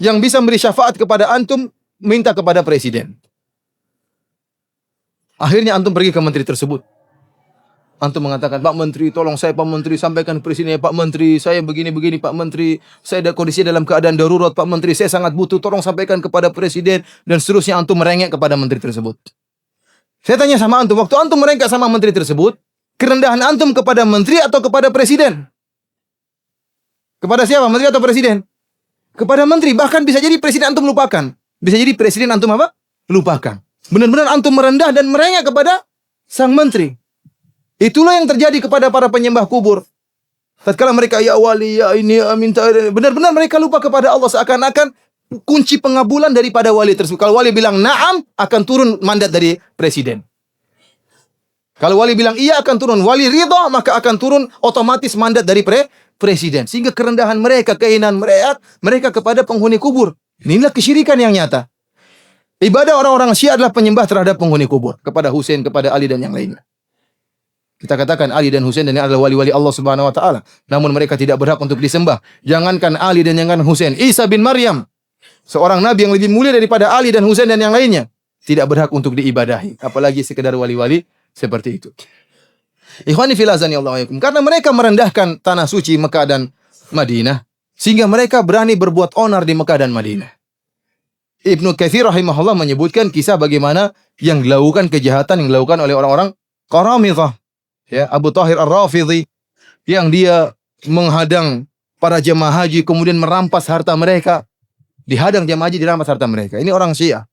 yang bisa memberi syafaat kepada antum minta kepada presiden. Akhirnya antum pergi ke menteri tersebut. Antum mengatakan, Pak Menteri, tolong saya Pak Menteri sampaikan ke Presiden, Pak Menteri, saya begini-begini Pak Menteri, saya ada kondisi dalam keadaan darurat Pak Menteri, saya sangat butuh, tolong sampaikan kepada Presiden, dan seterusnya antum merengek kepada Menteri tersebut. Saya tanya sama antum, waktu antum merengek sama Menteri tersebut, kerendahan antum kepada Menteri atau kepada Presiden? Kepada siapa? Menteri atau Presiden? Kepada Menteri, bahkan bisa jadi Presiden antum lupakan. Bisa jadi Presiden antum apa? Lupakan. Benar-benar antum merendah dan merengek kepada sang Menteri. Itulah yang terjadi kepada para penyembah kubur. Tatkala mereka ya wali, ya ini minta, benar-benar mereka lupa kepada Allah, seakan-akan kunci pengabulan daripada wali tersebut. Kalau wali bilang na'am, akan turun mandat dari presiden. Kalau wali bilang iya, akan turun. Wali ridha, maka akan turun otomatis mandat dari presiden. Sehingga kerendahan mereka, kehinaan mereka kepada penghuni kubur. Inilah kesyirikan yang nyata. Ibadah orang-orang Syiah adalah penyembah terhadap penghuni kubur, kepada Husain, kepada Ali dan yang lainnya. Kita katakan Ali dan Husain dan adalah wali-wali Allah Subhanahu wa taala, namun mereka tidak berhak untuk disembah. Jangankan Ali dan jangankan Husain, Isa bin Maryam, seorang nabi yang lebih mulia daripada Ali dan Husain dan yang lainnya, tidak berhak untuk diibadahi, apalagi sekedar wali-wali seperti itu. Ikhwani fillah azani Allah wa yakum. Karena mereka merendahkan tanah suci Mekah dan Madinah, sehingga mereka berani berbuat onar di Mekah dan Madinah. Ibnu Katsir rahimahullah menyebutkan kisah bagaimana yang dilakukan kejahatan yang dilakukan oleh orang-orang Qaramithah. Ya, Abu Thahir Ar-Rafidhi yang dia menghadang para jemaah haji kemudian merampas harta mereka. Dihadang jemaah haji, dirampas harta mereka. Ini orang Syiah.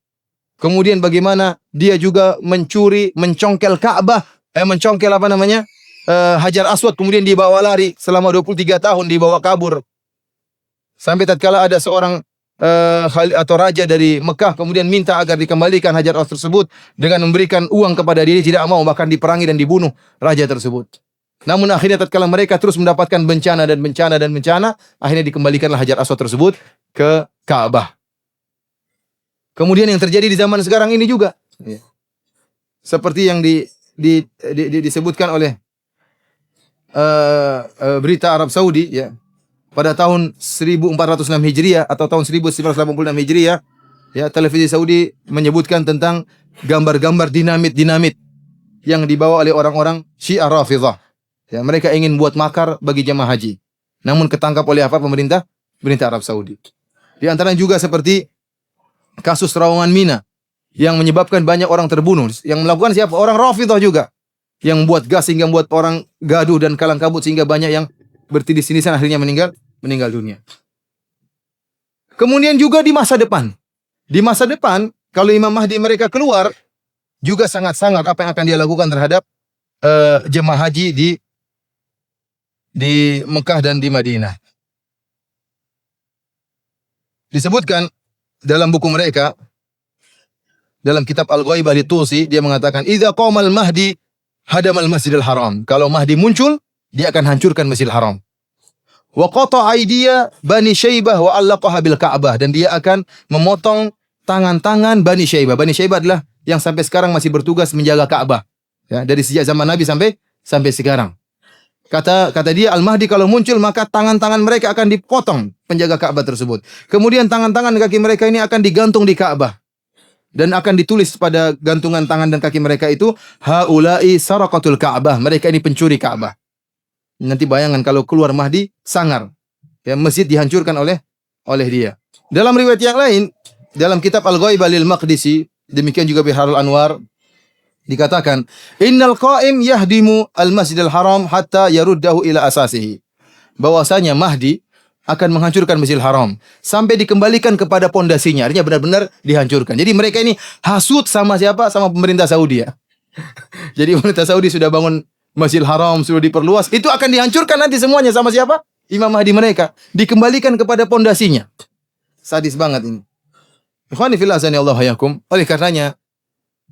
Kemudian bagaimana dia juga mencuri, mencongkel Ka'bah, mencongkel apa namanya? Hajar Aswad, kemudian dibawa lari selama 23 tahun, dibawa kabur. Sampai tatkala ada seorang atau raja dari Mekah kemudian minta agar dikembalikan Hajar Aswad tersebut dengan memberikan uang kepada dia, tidak mau, bahkan diperangi dan dibunuh raja tersebut. Namun akhirnya tatkala mereka terus mendapatkan bencana dan bencana dan bencana, akhirnya dikembalikanlah Hajar Aswad tersebut ke Ka'bah. Kemudian yang terjadi di zaman sekarang ini juga, seperti yang disebutkan oleh berita Arab Saudi, ya. Pada tahun 1406 Hijriah atau tahun 1986 Hijriah, ya, televisi Saudi menyebutkan tentang gambar-gambar dinamit yang dibawa oleh orang-orang Syiah Rafidhah. Ya, mereka ingin buat makar bagi jemaah haji. Namun ketangkap oleh apa? Pemerintah Arab Saudi. Di antaranya juga seperti kasus terowongan Mina yang menyebabkan banyak orang terbunuh. Yang melakukan siapa? Orang Rafidhah juga. Yang buat gas sehingga membuat orang gaduh dan kalang kabut sehingga banyak yang bertindis-tindisan akhirnya meninggal dunia. Kemudian juga di masa depan. Di masa depan, kalau Imam Mahdi mereka keluar, juga sangat-sangat apa yang akan dia lakukan terhadap jemaah haji di Mekah dan di Madinah. Disebutkan dalam buku mereka, dalam kitab Al-Ghaibah Tusi, dia mengatakan, "Idza qama al-Mahdi hadamal Masjidil Haram." Kalau Mahdi muncul, dia akan hancurkan Masjidil Haram. Wa qata aidiya Bani Syaibah wa allaqaha bil Ka'bah, dan dia akan memotong tangan-tangan Bani Syaibah. Bani Syaibah adalah yang sampai sekarang masih bertugas menjaga Ka'bah. Ya, dari sejak zaman Nabi sampai sekarang. Kata dia, Al-Mahdi kalau muncul maka tangan-tangan mereka akan dipotong penjaga Ka'bah tersebut. Kemudian tangan-tangan kaki mereka ini akan digantung di Ka'bah. Dan akan ditulis pada gantungan tangan dan kaki mereka itu, haula'i saraqatul Ka'bah. Mereka ini pencuri Ka'bah. Nanti bayangan kalau keluar Mahdi, sangar. Ya, masjid dihancurkan oleh dia. Dalam riwayat yang lain, dalam kitab Al-Ghaibah lil Maqdisi, demikian juga Biharul Anwar, dikatakan, innal qa'im yahdimu al-Masjidil Haram hatta yaruddahu ila asasihi. Bahwasanya Mahdi akan menghancurkan Masjidil Haram sampai dikembalikan kepada pondasinya. Artinya benar-benar dihancurkan. Jadi mereka ini hasut sama siapa? Sama pemerintah Saudi, ya. Jadi pemerintah Saudi sudah bangun Masjidil Haram, sudah diperluas, itu akan dihancurkan nanti semuanya sama siapa? Imam Mahdi mereka. Dikembalikan kepada pondasinya. Sadis banget ini. Ikhwani fillah azani Allah hayakum. Oleh karenanya,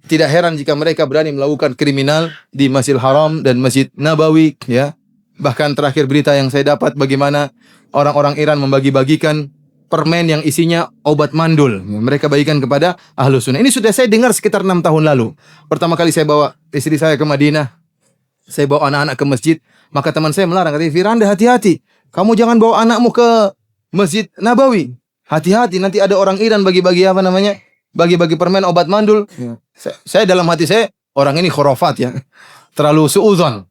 tidak heran jika mereka berani melakukan kriminal di Masjidil Haram dan Masjid Nabawi, ya. Bahkan terakhir berita yang saya dapat bagaimana orang-orang Iran membagi-bagikan permen yang isinya obat mandul. Mereka bagikan kepada Ahlus Sunnah. Ini sudah saya dengar sekitar 6 tahun lalu. Pertama kali saya bawa istri saya ke Madinah, saya bawa anak-anak ke masjid, maka teman saya melarang, kata Firanda, hati-hati. Kamu jangan bawa anakmu ke Masjid Nabawi. Hati-hati, nanti ada orang Iran bagi-bagi apa namanya? Bagi-bagi permen obat mandul. Ya. Saya dalam hati saya, orang ini khurafat, ya. Terlalu suudzon.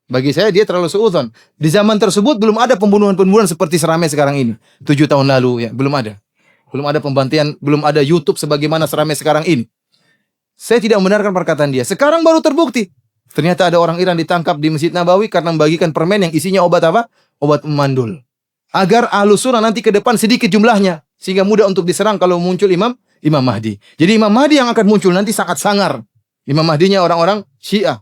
Bagi saya dia terlalu suudzon. Di zaman tersebut belum ada pembunuhan-pembunuhan seperti seramai sekarang ini. 7 tahun lalu ya, belum ada. Belum ada pembantian, belum ada YouTube sebagaimana seramai sekarang ini. Saya tidak membenarkan perkataan dia. Sekarang baru terbukti. Ternyata ada orang Iran ditangkap di Masjid Nabawi karena membagikan permen yang isinya obat apa? Obat memandul. Agar Ahlus Sunnah nanti ke depan sedikit jumlahnya, sehingga mudah untuk diserang kalau muncul Imam Mahdi. Jadi Imam Mahdi yang akan muncul nanti sangat sangar. Imam Mahdinya orang-orang Syiah.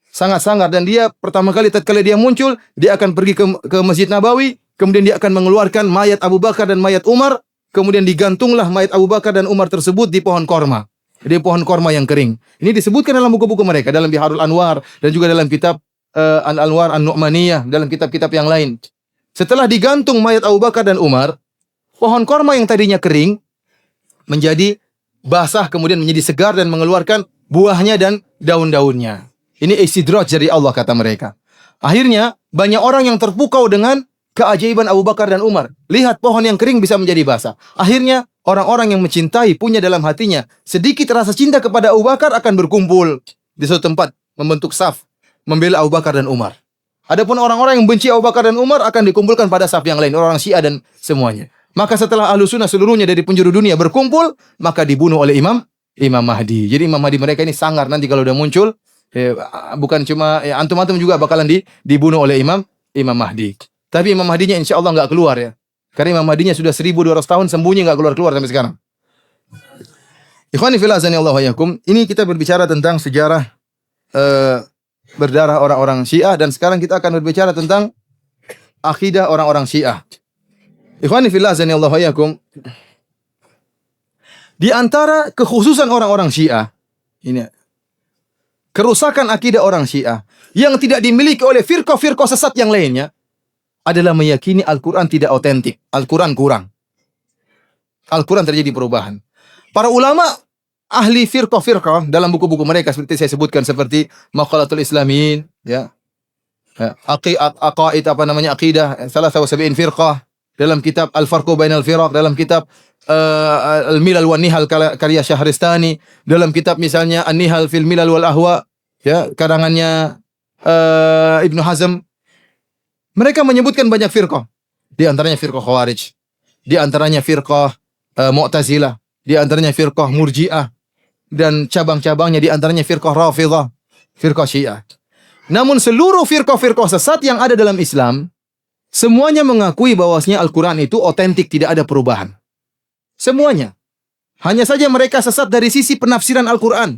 Sangat sangar, dan dia pertama kali tatkala dia muncul, dia akan pergi ke Masjid Nabawi, kemudian dia akan mengeluarkan mayat Abu Bakar dan mayat Umar, kemudian digantunglah mayat Abu Bakar dan Umar tersebut di pohon korma. Di pohon korma yang kering. Ini disebutkan dalam buku-buku mereka, dalam Biharul Anwar dan juga dalam kitab Al-Anwar An-Nu'maniyah, dalam kitab-kitab yang lain. Setelah digantung mayat Abu Bakar dan Umar, pohon korma yang tadinya kering menjadi basah, kemudian menjadi segar dan mengeluarkan buahnya dan daun-daunnya. Ini istidraj dari Allah, kata mereka. Akhirnya banyak orang yang terpukau dengan keajaiban Abu Bakar dan Umar. Lihat, pohon yang kering bisa menjadi basah. Akhirnya orang-orang yang mencintai, punya dalam hatinya sedikit rasa cinta kepada Abu Bakar akan berkumpul di suatu tempat, membentuk saf, membela Abu Bakar dan Umar. Adapun orang-orang yang benci Abu Bakar dan Umar akan dikumpulkan pada saf yang lain, orang Syiah dan semuanya. Maka setelah Ahlus Sunnah seluruhnya dari penjuru dunia berkumpul, maka dibunuh oleh Imam Mahdi. Jadi Imam Mahdi mereka ini sangar, nanti kalau udah muncul, bukan cuma antum-antum juga bakalan dibunuh oleh Imam Mahdi. Tapi Imam Mahdinya insya Allah nggak keluar ya. Karena Imam Mahdinya sudah 1200 tahun sembunyi, nggak keluar sampai sekarang. Ikhwani fillah azanillahu wa iyyakum, ini kita berbicara tentang sejarah berdarah orang-orang Syiah, dan sekarang kita akan berbicara tentang akidah orang-orang Syiah. Ikhwani fillah azanillahu wa iyyakum, di antara kekhususan orang-orang Syiah ini, kerusakan akidah orang Syiah yang tidak dimiliki oleh firqah-firqah sesat yang lainnya adalah meyakini Al-Quran tidak otentik. Al-Quran kurang. Al-Quran terjadi perubahan. Para ulama ahli firqah-firqah dalam buku-buku mereka seperti saya sebutkan, seperti Maqalatul Islamin, ya. Aqaid Aqidah Salasah wa Sab'in Firqah, dalam kitab Al-Farqu Bainal Firaq, dalam kitab Al-Milal wan Nihal karya Syahristani, dalam kitab misalnya An-Nihal fil Milal wal Ahwa, ya, karangannya Ibnu Hazm. Mereka menyebutkan banyak firqah. Di antaranya firqah Khawarij, di antaranya firqah Mu'tazilah, di antaranya firqah Murji'ah, dan cabang-cabangnya di antaranya firqah Rafidhah, firqah Syiah. Namun seluruh firqah-firqah sesat yang ada dalam Islam, semuanya mengakui bahwasanya Al-Quran itu otentik, tidak ada perubahan. Semuanya. Hanya saja mereka sesat dari sisi penafsiran Al-Quran.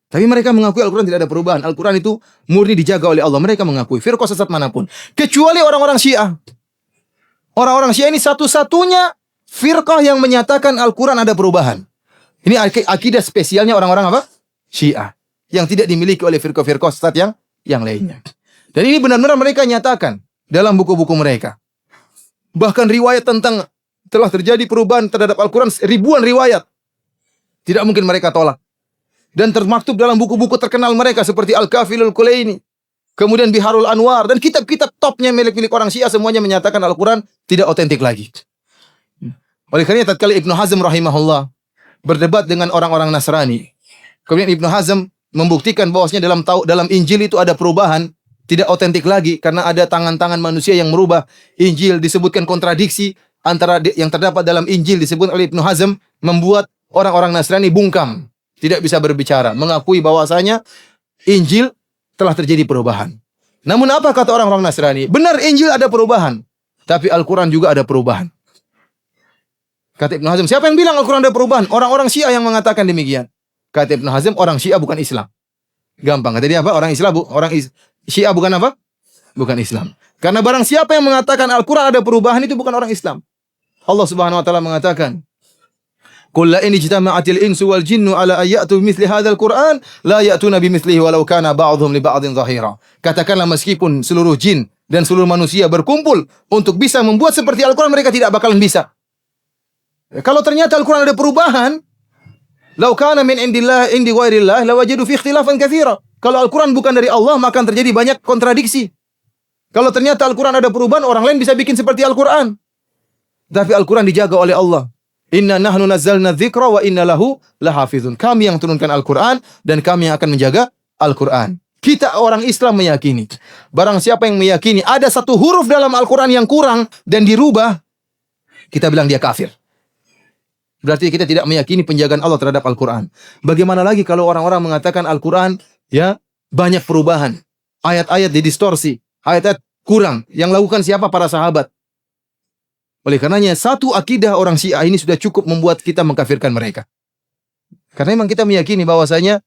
Tapi mereka mengakui Al-Quran tidak ada perubahan. Al-Quran itu murni dijaga oleh Allah. Mereka mengakui firqah sesat manapun. Kecuali orang-orang Syiah. Orang-orang Syiah ini satu-satunya firqah yang menyatakan Al-Quran ada perubahan. Ini akidah spesialnya orang-orang apa? Syiah. Yang tidak dimiliki oleh firqah-firqah sesat yang lainnya. Dan ini benar-benar mereka nyatakan dalam buku-buku mereka. Bahkan riwayat tentang telah terjadi perubahan terhadap Al-Quran, ribuan riwayat. Tidak mungkin mereka tolak. Dan termaktub dalam buku-buku terkenal mereka seperti Al-Kafilul Kulaini, kemudian Biharul Anwar, dan kitab-kitab topnya milik orang Syiah semuanya menyatakan Al-Quran tidak otentik lagi. Oleh karena tatkala Ibnu Hazm rahimahullah berdebat dengan orang-orang Nasrani, kemudian Ibnu Hazm membuktikan bahwasanya dalam Injil itu ada perubahan, tidak otentik lagi karena ada tangan-tangan manusia yang merubah Injil. Disebutkan kontradiksi antara yang terdapat dalam Injil disebut oleh Ibnu Hazm, membuat orang-orang Nasrani bungkam, tidak bisa berbicara, mengakui bahwasanya Injil telah terjadi perubahan. Namun apa kata orang-orang Nasrani? Benar, Injil ada perubahan, tapi Al-Quran juga ada perubahan. Kata Ibnu Hazm, siapa yang bilang Al-Quran ada perubahan? Orang-orang Syiah yang mengatakan demikian. Kata Ibnu Hazm, orang Syiah bukan Islam. Gampang, kata dia apa? Orang Syiah bukan apa? Bukan Islam. Karena barang siapa yang mengatakan Al-Quran ada perubahan, itu bukan orang Islam. Allah Subhanahu wa taala mengatakan, "Qul la in ijtama'atil insu wal jinnu ala ayatu bimithli hadzal Qur'an la ya'tuna bimithlihi walau kana ba'dhum li ba'dhin dhahira." Katakanlah, meskipun seluruh jin dan seluruh manusia berkumpul untuk bisa membuat seperti Al-Quran, mereka tidak bakalan bisa. Kalau ternyata Al-Quran ada perubahan, law kana min indillah indi ghairillah lawajadu fi ikhtilafan katsira. Kalau Al-Quran bukan dari Allah, maka akan terjadi banyak kontradiksi. Kalau ternyata Al-Quran ada perubahan, orang lain bisa bikin seperti Al-Quran. Tapi Al-Quran dijaga oleh Allah. Inna nahnu nazzalna dzikra wa inna lahu lahafizun. Kami yang turunkan Al-Quran dan kami yang akan menjaga Al-Quran. Kita orang Islam meyakini, barang siapa yang meyakini ada satu huruf dalam Al-Quran yang kurang dan dirubah, kita bilang dia kafir. Berarti kita tidak meyakini penjagaan Allah terhadap Al-Quran. Bagaimana lagi kalau orang-orang mengatakan Al-Quran ya banyak perubahan, ayat-ayat didistorsi, ayat-ayat kurang. Yang lakukan siapa? Para sahabat. Oleh karenanya satu akidah orang Syiah ini sudah cukup membuat kita mengkafirkan mereka. Karena memang kita meyakini bahwasanya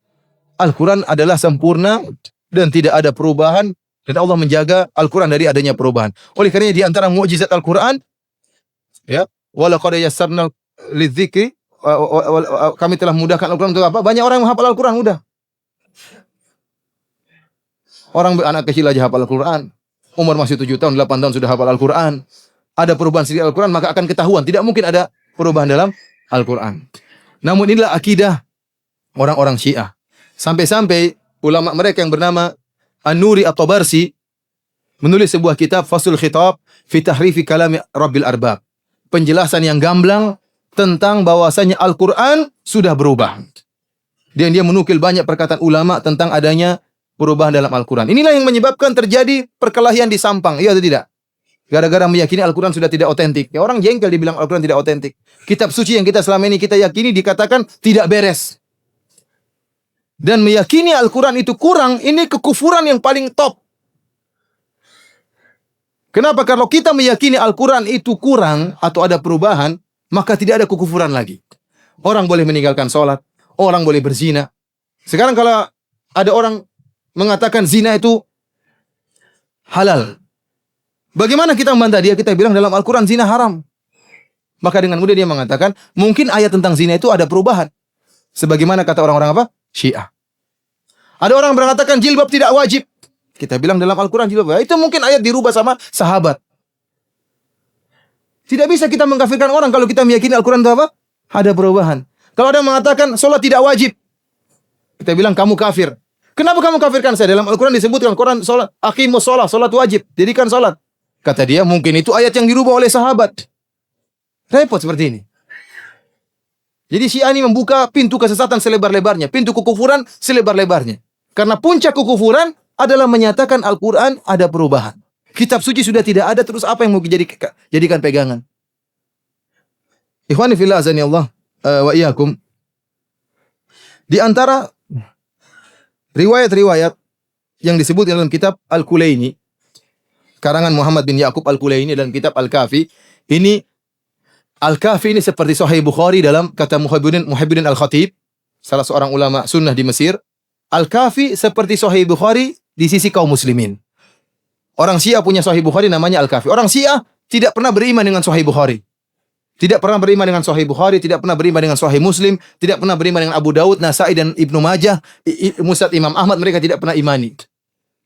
Al-Quran adalah sempurna dan tidak ada perubahan, dan Allah menjaga Al-Quran dari adanya perubahan. Oleh karenanya di antara mukjizat Al-Quran, ya, walaqad yassarna lidzikri, kami telah memudahkan Al-Quran untuk apa? Banyak orang yang menghafal Al-Quran mudah. Orang anak kecil aja hafal Al-Quran. Umur masih 7 tahun, 8 tahun sudah hafal Al-Quran. Ada perubahan sedikit Al-Quran, maka akan ketahuan. Tidak mungkin ada perubahan dalam Al-Quran. Namun inilah akidah orang-orang Syiah. Sampai-sampai ulama mereka yang bernama An-Nuri At-Tabarsi menulis sebuah kitab Faslul Khitab fi Tahrifi Kalami Rabbil Arbab. Penjelasan yang gamblang tentang bahwasanya Al-Quran sudah berubah. Dan dia menukil banyak perkataan ulama tentang adanya perubahan dalam Al-Quran. Inilah yang menyebabkan terjadi perkelahian di Sampang. Iya atau tidak? Gara-gara meyakini Al-Quran sudah tidak otentik. Ya, orang jengkel dibilang Al-Quran tidak otentik. Kitab suci yang kita selama ini kita yakini dikatakan tidak beres. Dan meyakini Al-Quran itu kurang, ini kekufuran yang paling top. Kenapa? Kalau kita meyakini Al-Quran itu kurang atau ada perubahan, maka tidak ada kekufuran lagi. Orang boleh meninggalkan sholat, orang boleh berzina. Sekarang kalau ada orang mengatakan zina itu halal, bagaimana kita membantah dia? Kita bilang dalam Al-Quran zina haram. Maka dengan mudah dia mengatakan, mungkin ayat tentang zina itu ada perubahan. Sebagaimana kata orang-orang apa? Syiah. Ada orang mengatakan jilbab tidak wajib. Kita bilang dalam Al-Quran jilbab. Itu mungkin ayat dirubah sama sahabat. Tidak bisa kita mengkafirkan orang kalau kita meyakini Al-Quran itu apa? Ada perubahan. Kalau ada yang mengatakan sholat tidak wajib, kita bilang kamu kafir. Kenapa kamu kafirkan saya? Dalam Al-Quran disebutkan Quran sholat, aqimus sholat, sholat wajib, dirikan sholat. Kata dia mungkin itu ayat yang dirubah oleh sahabat. Repot seperti ini. Jadi Syiah ini membuka pintu kesesatan selebar-lebarnya, pintu kekufuran selebar-lebarnya. Karena puncak kekufuran adalah menyatakan Al-Quran ada perubahan. Kitab suci sudah tidak ada, terus apa yang mau jadikan pegangan? Ikhwani fillah azani Allah wa iyyakum. Di antara riwayat-riwayat yang disebut dalam kitab Al-Kulaini, karangan Muhammad bin Ya'qub Al-Kulaini dalam kitab Al-Kafi, ini Al-Kafi ini seperti Sahih Bukhari dalam kata Muhibbuddin Al-Khatib, salah seorang ulama sunnah di Mesir. Al-Kafi seperti Sahih Bukhari di sisi kaum muslimin. Orang Syiah punya Sahih Bukhari namanya Al-Kafi. Orang Syiah tidak pernah beriman dengan Sahih Bukhari. Tidak pernah beriman dengan Sahih Bukhari, tidak pernah beriman dengan Sahih Muslim, tidak pernah beriman dengan Abu Daud, Nasai dan Ibnu Majah, Musnad Imam Ahmad, mereka tidak pernah imani.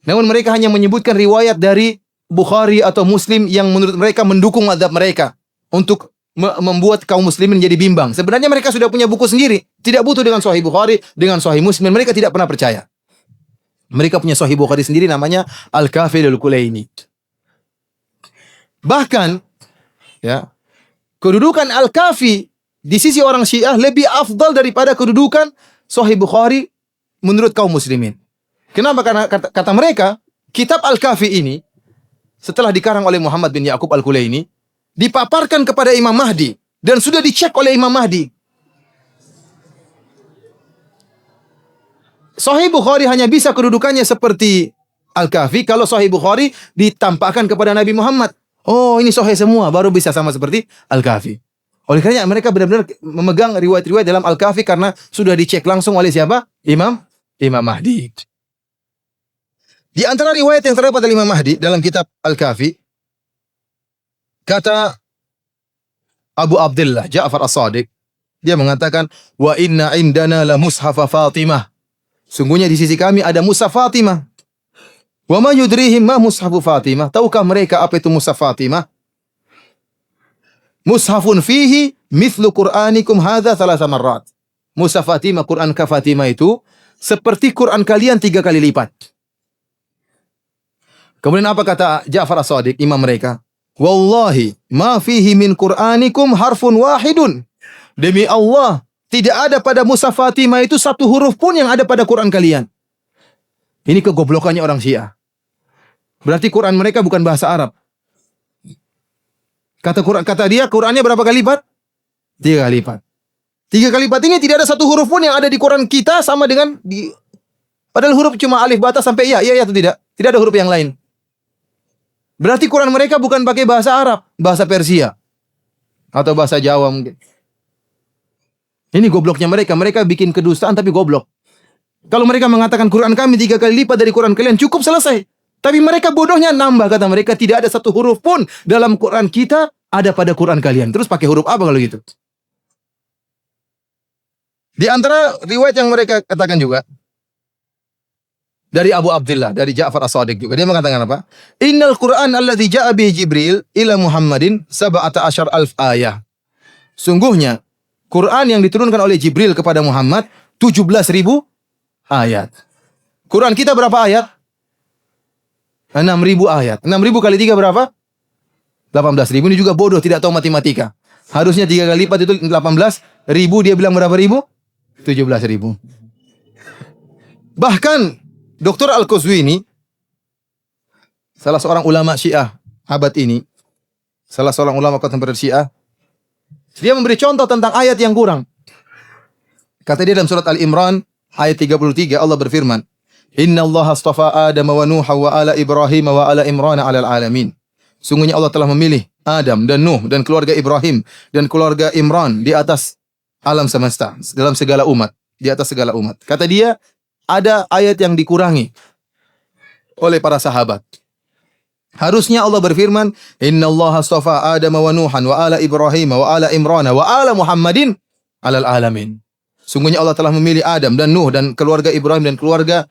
Namun mereka hanya menyebutkan riwayat dari Bukhari atau Muslim yang menurut mereka mendukung mazhab mereka untuk membuat kaum muslimin jadi bimbang. Sebenarnya mereka sudah punya buku sendiri. Tidak butuh dengan Sahih Bukhari, dengan Sahih Muslim. Mereka tidak pernah percaya. Mereka punya Sahih Bukhari sendiri namanya Al-Kafi Al-Kulaini. Bahkan, ya, kedudukan Al-Kafi di sisi orang Syiah lebih afdal daripada kedudukan Sahih Bukhari menurut kaum muslimin. Kenapa? Karena kata mereka, kitab Al-Kafi ini setelah dikarang oleh Muhammad bin Ya'qub Al-Kulaini, dipaparkan kepada Imam Mahdi dan sudah dicek oleh Imam Mahdi. Sahih Bukhari hanya bisa kedudukannya seperti Al-Kafi kalau Sahih Bukhari ditampakkan kepada Nabi Muhammad. Oh, ini sahih semua, baru bisa sama seperti Al-Kafi. Oleh karena mereka benar-benar memegang riwayat-riwayat dalam Al-Kafi karena sudah dicek langsung oleh siapa? Imam Mahdi. Di antara riwayat yang terdapat dari Imam Mahdi dalam kitab Al-Kafi, kata Abu Abdullah Ja'far As-Sadiq, dia mengatakan, wa inna indana la mushafa Fatimah. Sungguhnya di sisi kami ada mushaf Fatimah. Wa ma yudrihim ma mushafu Fatimah. Tahukah mereka apa itu mushaf Fatimah? Mushafun fihi mithlu Qur'anikum hadza thalatha marrat. Mushaf Fatimah, Quran ka Fatimah itu seperti Quran kalian 3 kali lipat. Kemudian apa kata Ja'far As-Sadiq, imam mereka? Wallahi ma fihi min Qur'anikum harfun wahidun. Demi Allah, tidak ada pada mushaf Fatimah itu satu huruf pun yang ada pada Quran kalian. Ini kegoblokannya orang Syiah. Berarti Quran mereka bukan bahasa Arab. Kata dia, Qurannya berapa kali lipat? 3 kali lipat. 3 kali lipat ini tidak ada satu huruf pun yang ada di Quran kita sama dengan padahal huruf cuma alif bata sampai ya atau tidak? Tidak ada huruf yang lain. Berarti Quran mereka bukan pakai bahasa Arab, bahasa Persia atau bahasa Jawa mungkin. Ini gobloknya mereka. Mereka bikin kedustaan tapi goblok. Kalau mereka mengatakan Quran kami 3 kali lipat dari Quran kalian, cukup selesai. Tapi mereka bodohnya nambah, kata mereka tidak ada satu huruf pun dalam Quran kita ada pada Quran kalian. Terus pakai huruf apa kalau gitu? Di antara riwayat yang mereka katakan juga dari Abu Abdullah, dari Ja'far As-Sadiq juga, dia mengatakan apa? Innal Quran alladzi ja'a bihi Jibril ila Muhammadin 17,000 ayah. Sungguhnya Quran yang diturunkan oleh Jibril kepada Muhammad 17.000 ayat. Quran kita berapa ayat? 6.000 ayat. 6.000 kali 3 berapa? 18.000. Ini juga bodoh, tidak tahu matematika. Harusnya 3 kali lipat itu 18.000. Dia bilang berapa ribu? 17.000. Bahkan Dr. Al-Qazwini, salah seorang ulama Syiah abad ini, salah seorang ulama kontemporer Syiah, dia memberi contoh tentang ayat yang kurang. Kata dia dalam surat Al-Imran ayat 33, Allah berfirman, Inna Allah astafa Adam wa Nuh wa ala Ibrahim wa ala Imran alal alamin. Sungguhnya Allah telah memilih Adam dan Nuh dan keluarga Ibrahim dan keluarga Imran di atas alam semesta, dalam segala umat, di atas segala umat. Kata dia, ada ayat yang dikurangi oleh para sahabat. Harusnya Allah berfirman, Inna Allah astafa Adam wa Nuhan wa ala Ibrahim wa ala Imran wa ala Muhammadin alal alamin. Sungguhnya Allah telah memilih Adam dan Nuh dan keluarga Ibrahim dan keluarga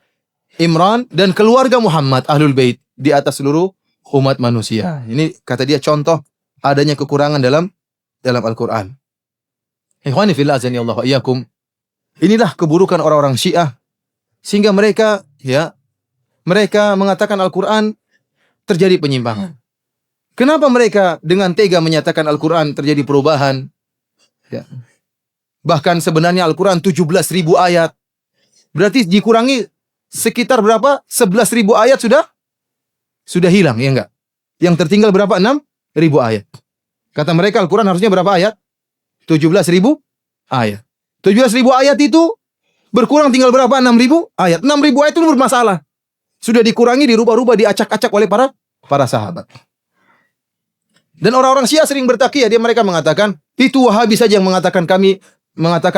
Imran dan keluarga Muhammad Ahlul Bait di atas seluruh umat manusia. Ini kata dia contoh adanya kekurangan dalam Al-Qur'an. Ikhwani fillah azani Allah wa iyyakum. Inilah keburukan orang-orang Syiah sehingga mereka mengatakan Al-Qur'an terjadi penyimpangan. Kenapa mereka dengan tega menyatakan Al-Qur'an terjadi perubahan? Ya. Bahkan sebenarnya Al-Quran 17.000 ayat. Berarti dikurangi sekitar berapa? 11.000 ayat sudah hilang, ya enggak? Yang tertinggal berapa? 6.000 ayat. Kata mereka Al-Quran harusnya berapa ayat? 17.000 ayat. 17.000 ayat itu berkurang tinggal berapa? 6.000 ayat. 6.000 ayat itu bermasalah. Sudah dikurangi, dirubah-rubah, diacak-acak oleh para sahabat. Dan orang-orang Syiah sering bertakia, mereka mengatakan, itu Wahabi saja yang mengatakan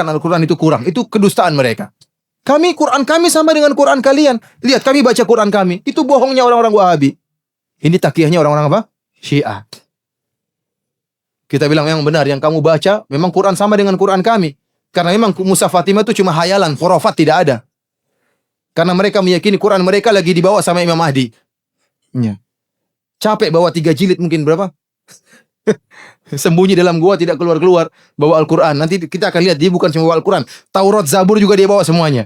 Al-Quran itu kurang. Itu kedustaan mereka. Quran kami sama dengan Quran kalian. Lihat, kami baca Quran kami. Itu bohongnya orang-orang Wahabi. Ini takiyahnya orang-orang apa? Syiah. Kita bilang yang benar, yang kamu baca, memang Quran sama dengan Quran kami. Karena memang Mushaf Fatimah itu cuma hayalan, khurafat tidak ada. Karena mereka meyakini Quran mereka lagi dibawa sama Imam Mahdi. Ya. Capek bawa 3 jilid mungkin berapa? Sembunyi dalam gua tidak keluar-keluar bawa Al-Quran. Nanti kita akan lihat dia bukan cuma bawa Al-Quran, Taurat, Zabur juga dia bawa semuanya.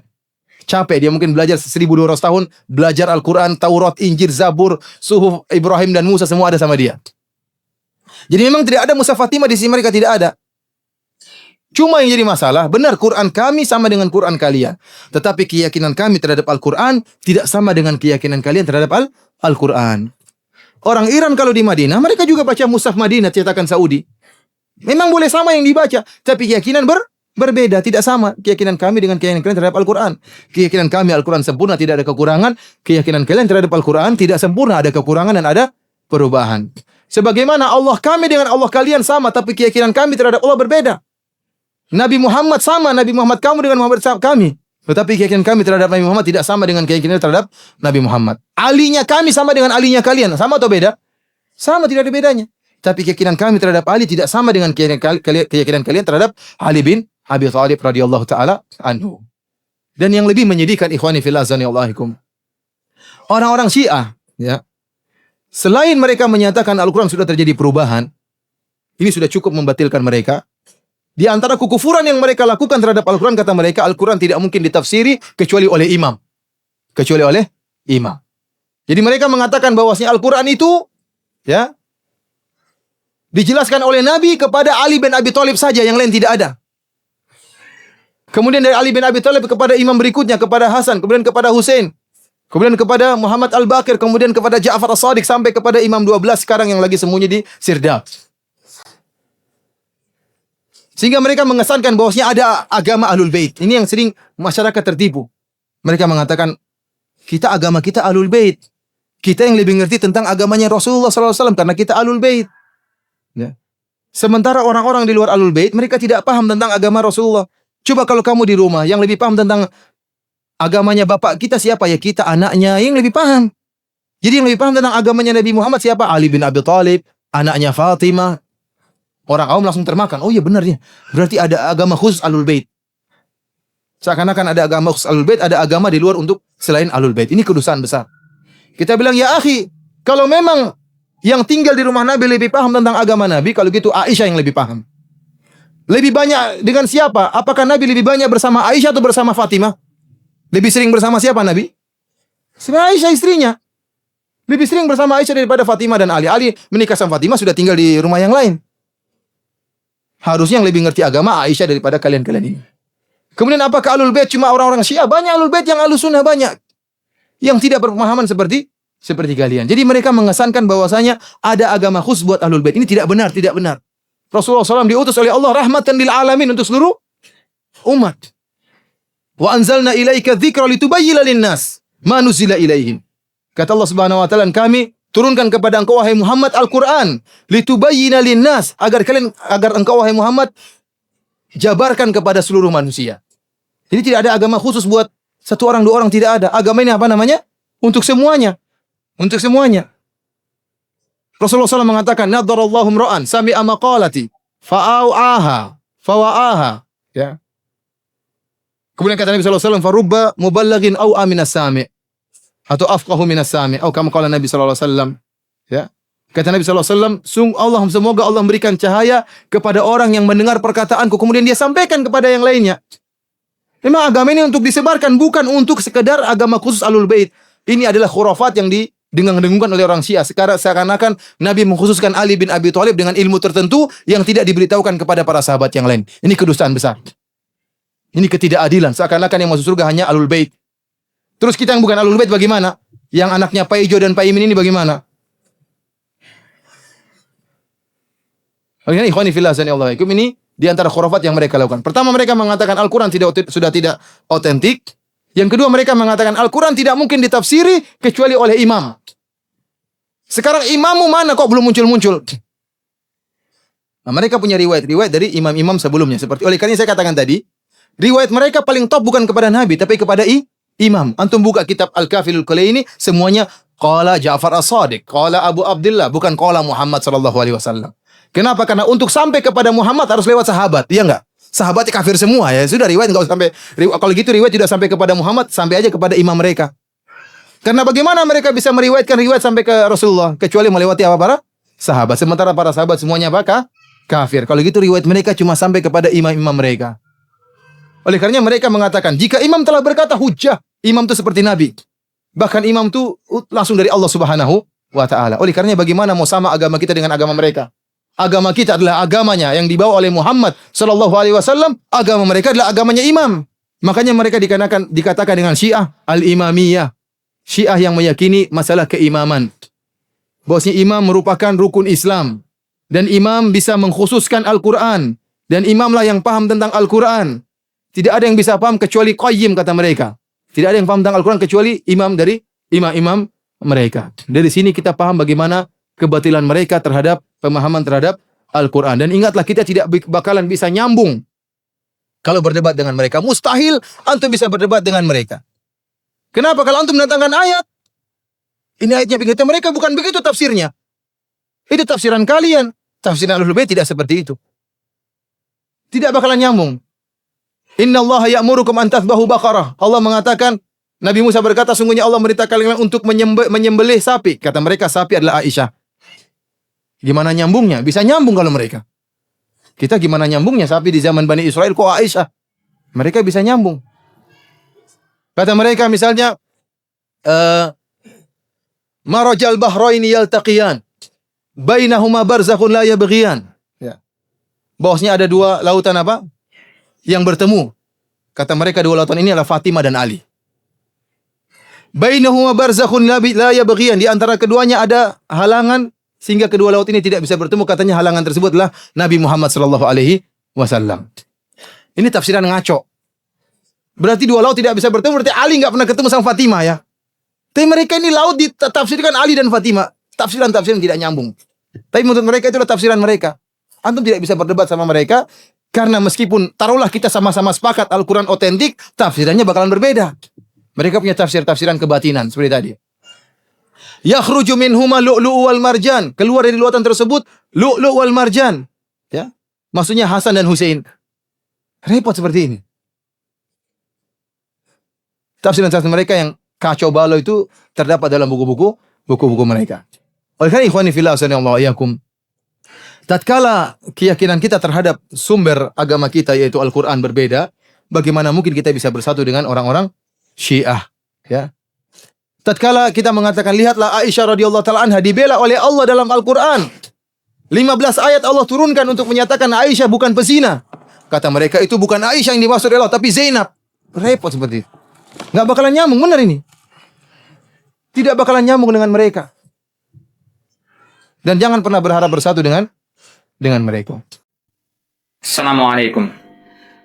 Capek dia mungkin belajar 1.200 tahun belajar Al-Quran, Taurat, Injil, Zabur, Suhuf Ibrahim dan Musa semua ada sama dia. Jadi memang tidak ada Mushaf Fatimah di sini, mereka tidak ada. Cuma yang jadi masalah, benar Quran kami sama dengan Quran kalian, tetapi keyakinan kami terhadap Al-Quran tidak sama dengan keyakinan kalian terhadap Al-Quran. Orang Iran kalau di Madinah, mereka juga baca Mushaf Madinah cetakan Saudi. Memang boleh sama yang dibaca, tapi keyakinan berbeda, tidak sama keyakinan kami dengan keyakinan kalian terhadap Al-Quran. Keyakinan kami Al-Quran sempurna, tidak ada kekurangan. Keyakinan kalian terhadap Al-Quran tidak sempurna, ada kekurangan dan ada perubahan. Sebagaimana Allah kami dengan Allah kalian sama, tapi keyakinan kami terhadap Allah berbeda. Nabi Muhammad sama, Nabi Muhammad kamu dengan Muhammad kami. Tetapi keyakinan kami terhadap Nabi Muhammad tidak sama dengan keyakinan terhadap Nabi Muhammad. Alinya kami sama dengan alinya kalian. Sama atau beda? Sama, tidak ada bedanya. Tapi keyakinan kami terhadap Ali tidak sama dengan keyakinan kalian terhadap Ali bin Abi Thalib radhiyallahu taala anhu. Dan yang lebih menyedihkan ikhwani fillah azanillahu. Orang-orang Syiah, ya. Selain mereka menyatakan Al-Quran sudah terjadi perubahan, ini sudah cukup membatalkan mereka. Di antara kekufuran yang mereka lakukan terhadap Al-Quran, kata mereka, Al-Quran tidak mungkin ditafsiri kecuali oleh imam. Kecuali oleh imam. Jadi mereka mengatakan bahwasanya Al-Quran itu, ya, dijelaskan oleh Nabi kepada Ali bin Abi Thalib saja, yang lain tidak ada. Kemudian dari Ali bin Abi Thalib kepada imam berikutnya, kepada Hasan, kemudian kepada Husain. Kemudian kepada Muhammad Al-Baqir, kemudian kepada Ja'far As-Shadiq, sampai kepada Imam 12 sekarang yang lagi sembunyi di Sirdap. Sehingga mereka mengesankan bahwasanya ada agama Ahlul Bait. Ini yang sering masyarakat tertipu. Mereka mengatakan, agama kita Ahlul Bait. Kita yang lebih ngerti tentang agamanya Rasulullah SAW karena kita Ahlul Bait. Ya. Sementara orang-orang di luar Ahlul Bait, mereka tidak paham tentang agama Rasulullah. Coba kalau kamu di rumah yang lebih paham tentang agamanya bapak kita siapa? Ya kita anaknya yang lebih paham. Jadi yang lebih paham tentang agamanya Nabi Muhammad siapa? Ali bin Abi Thalib, anaknya Fatimah. Orang awam langsung termakan. Oh iya benar ya. Berarti ada agama khusus Ahlul Bait. Seakan-akan ada agama khusus Ahlul Bait, ada agama di luar untuk selain Ahlul Bait. Ini kedosaan besar. Kita bilang, ya akhi, kalau memang yang tinggal di rumah Nabi lebih paham tentang agama Nabi, kalau gitu Aisyah yang lebih paham. Lebih banyak dengan siapa? Apakah Nabi lebih banyak bersama Aisyah atau bersama Fatimah? Lebih sering bersama siapa Nabi? Sama Aisyah istrinya. Lebih sering bersama Aisyah daripada Fatimah dan Ali. Ali menikah sama Fatimah, sudah tinggal di rumah yang lain. Harusnya yang lebih ngerti agama Aisyah daripada kalian-kalian ini. Kemudian apakah Ahlul Bait cuma orang-orang Syiah? Banyak Ahlul Bait yang Ahlus Sunnah banyak. Yang tidak berpemahaman seperti kalian. Jadi mereka mengesankan bahwasanya ada agama khusus buat Ahlul Bait. Ini tidak benar, tidak benar. Rasulullah SAW diutus oleh Allah rahmatan lil alamin untuk seluruh umat. Wa anzalna ilaika dzikra litubayyana lin-nas ma nuzila ilaihim. Kata Allah Subhanahu wa taala, kami turunkan kepada engkau wahai Muhammad Al-Qur'an litubayyana lin-nas, agar engkau wahai Muhammad jabarkan kepada seluruh manusia. Jadi tidak ada agama khusus buat satu orang, dua orang, tidak ada. Agama ini apa namanya? Untuk semuanya. Untuk semuanya. Rasulullah SAW mengatakan, nadarallahu imra'an sami'a maqalati fa'au'aha fawa'aha. Ya. Kemudian kata Nabi SAW, farubba muballaghin au aminas sami' atau afqahu minas sami', atau kama qala Nabi SAW. Ya. Kata Nabi SAW, semoga Allah memberikan cahaya kepada orang yang mendengar perkataanku, kemudian dia sampaikan kepada yang lainnya. Memang agama ini untuk disebarkan, bukan untuk sekedar agama khusus Ahlul Bait. Ini adalah khurafat yang didengung-dengungkan oleh orang Syiah. Sekarang seakan-akan Nabi mengkhususkan Ali bin Abi Thalib dengan ilmu tertentu yang tidak diberitahukan kepada para sahabat yang lain. Ini kedustaan besar. Ini ketidakadilan. Seakan-akan yang masuk surga hanya Ahlul Bait. Terus kita yang bukan Ahlul Bait bagaimana? Yang anaknya Pak Ijo dan Pak Imin ini bagaimana? Ikhwani fillah sanallahu alaikum, ini di antara khurafat yang mereka lakukan. Pertama, mereka mengatakan Al-Quran sudah tidak otentik. Yang kedua, mereka mengatakan Al-Quran tidak mungkin ditafsiri kecuali oleh imam. Sekarang imammu mana kok belum muncul-muncul? Nah, mereka punya riwayat dari imam-imam sebelumnya. Oleh karena saya katakan tadi, riwayat mereka paling top bukan kepada Nabi, tapi kepada imam. Antum buka kitab Al-Kafilul Kulaini, semuanya qala Ja'far As-Shadiq, qala Abu Abdullah, bukan qala Muhammad sallallahu alaihi wasallam. Kenapa? Karena untuk sampai kepada Muhammad harus lewat sahabat, iya enggak? Sahabatnya kafir semua ya. Sudah riwayat enggak usah sampai. Kalau gitu riwayat tidak sampai kepada Muhammad, sampai aja kepada imam mereka. Karena bagaimana mereka bisa meriwayatkan riwayat sampai ke Rasulullah kecuali melewati apa para sahabat. Sementara para sahabat semuanya apa? Kafir. Kalau gitu riwayat mereka cuma sampai kepada imam-imam mereka. Oleh karenanya mereka mengatakan, jika imam telah berkata hujjah, imam itu seperti Nabi. Bahkan imam itu langsung dari Allah Subhanahu wa taala. Oleh karenanya bagaimana mau sama agama kita dengan agama mereka? Agama kita adalah agamanya yang dibawa oleh Muhammad sallallahu alaihi wasallam. Agama mereka adalah agamanya imam. Makanya mereka dikatakan dengan Syiah al-imamiyah. Syiah yang meyakini masalah keimaman. Bahwasanya imam merupakan rukun Islam dan imam bisa mengkhususkan Al-Qur'an dan imamlah yang paham tentang Al-Qur'an. Tidak ada yang bisa paham kecuali qayyim, kata mereka. Tidak ada yang paham tentang Al-Qur'an kecuali imam dari imam-imam mereka. Dari sini kita paham bagaimana kebatilan mereka terhadap pemahaman terhadap Al-Quran. Dan ingatlah, kita tidak bakalan bisa nyambung kalau berdebat dengan mereka. Mustahil antum bisa berdebat dengan mereka. Kenapa? Kalau antum mendatangkan ayat, ini ayatnya begitu, mereka bukan begitu tafsirnya. Itu tafsiran kalian. Tafsiran Ahlul Bait tidak seperti itu. Tidak bakalan nyambung. Inna Allah ya'murukum an tathbahu baqarah. Allah mengatakan, Nabi Musa berkata, sungguhnya Allah merintahkan kalian untuk menyembelih sapi. Kata mereka, sapi adalah Aisyah. Gimana nyambungnya? Bisa nyambung kalau mereka. Kita gimana nyambungnya? Sapi di zaman Bani Israel kok Aisyah? Mereka bisa nyambung. Kata mereka misalnya, marajal bahraini yaltaqiyan, bainahuma barzakhun la yabghiyan. Ya. Bahwasanya ada dua lautan apa? Yang bertemu. Kata mereka dua lautan ini adalah Fatimah dan Ali. bainahuma barzakhun la yabghiyan, di antara keduanya ada halangan sehingga kedua laut ini tidak bisa bertemu. Katanya halangan tersebut adalah Nabi Muhammad sallallahu alaihi wasallam. Ini tafsiran ngaco. Berarti dua laut tidak bisa bertemu, berarti Ali enggak pernah ketemu sama Fatimah ya. Tapi mereka ini laut ditafsirkan Ali dan Fatimah. Tafsiran-tafsiran tidak nyambung. Tapi menurut mereka itulah tafsiran mereka. Antum tidak bisa berdebat sama mereka karena meskipun taruhlah kita sama-sama sepakat Al-Qur'an otentik, tafsirannya bakalan berbeda. Mereka punya tafsiran kebatinan seperti tadi. Yakhruju minhuma lu'lu'u wal marjan. Keluar dari lautan tersebut lu'lu' wal marjan. Ya. Maksudnya Hasan dan Husain. Repot seperti ini. Tafsiran mereka yang kacau balau itu terdapat dalam buku-buku mereka. Oleh karena ikhwani fillah sallallahu alaihi wasallam, tatkala keyakinan kita terhadap sumber agama kita yaitu Al-Qur'an berbeda, bagaimana mungkin kita bisa bersatu dengan orang-orang Syiah, ya? Tatkala kita mengatakan lihatlah Aisyah radhiyallahu taala anha dibela oleh Allah dalam Al-Qur'an. 15 ayat Allah turunkan untuk menyatakan Aisyah bukan pezina. Kata mereka itu bukan Aisyah yang dimaksud Allah tapi Zainab. Repot seperti itu. Enggak bakalan nyambung, benar ini. Tidak bakalan nyambung dengan mereka. Dan jangan pernah berharap bersatu dengan mereka. Assalamualaikum.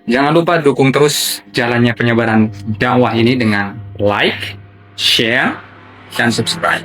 Jangan lupa dukung terus jalannya penyebaran dakwah ini dengan like, share, dan subscribe.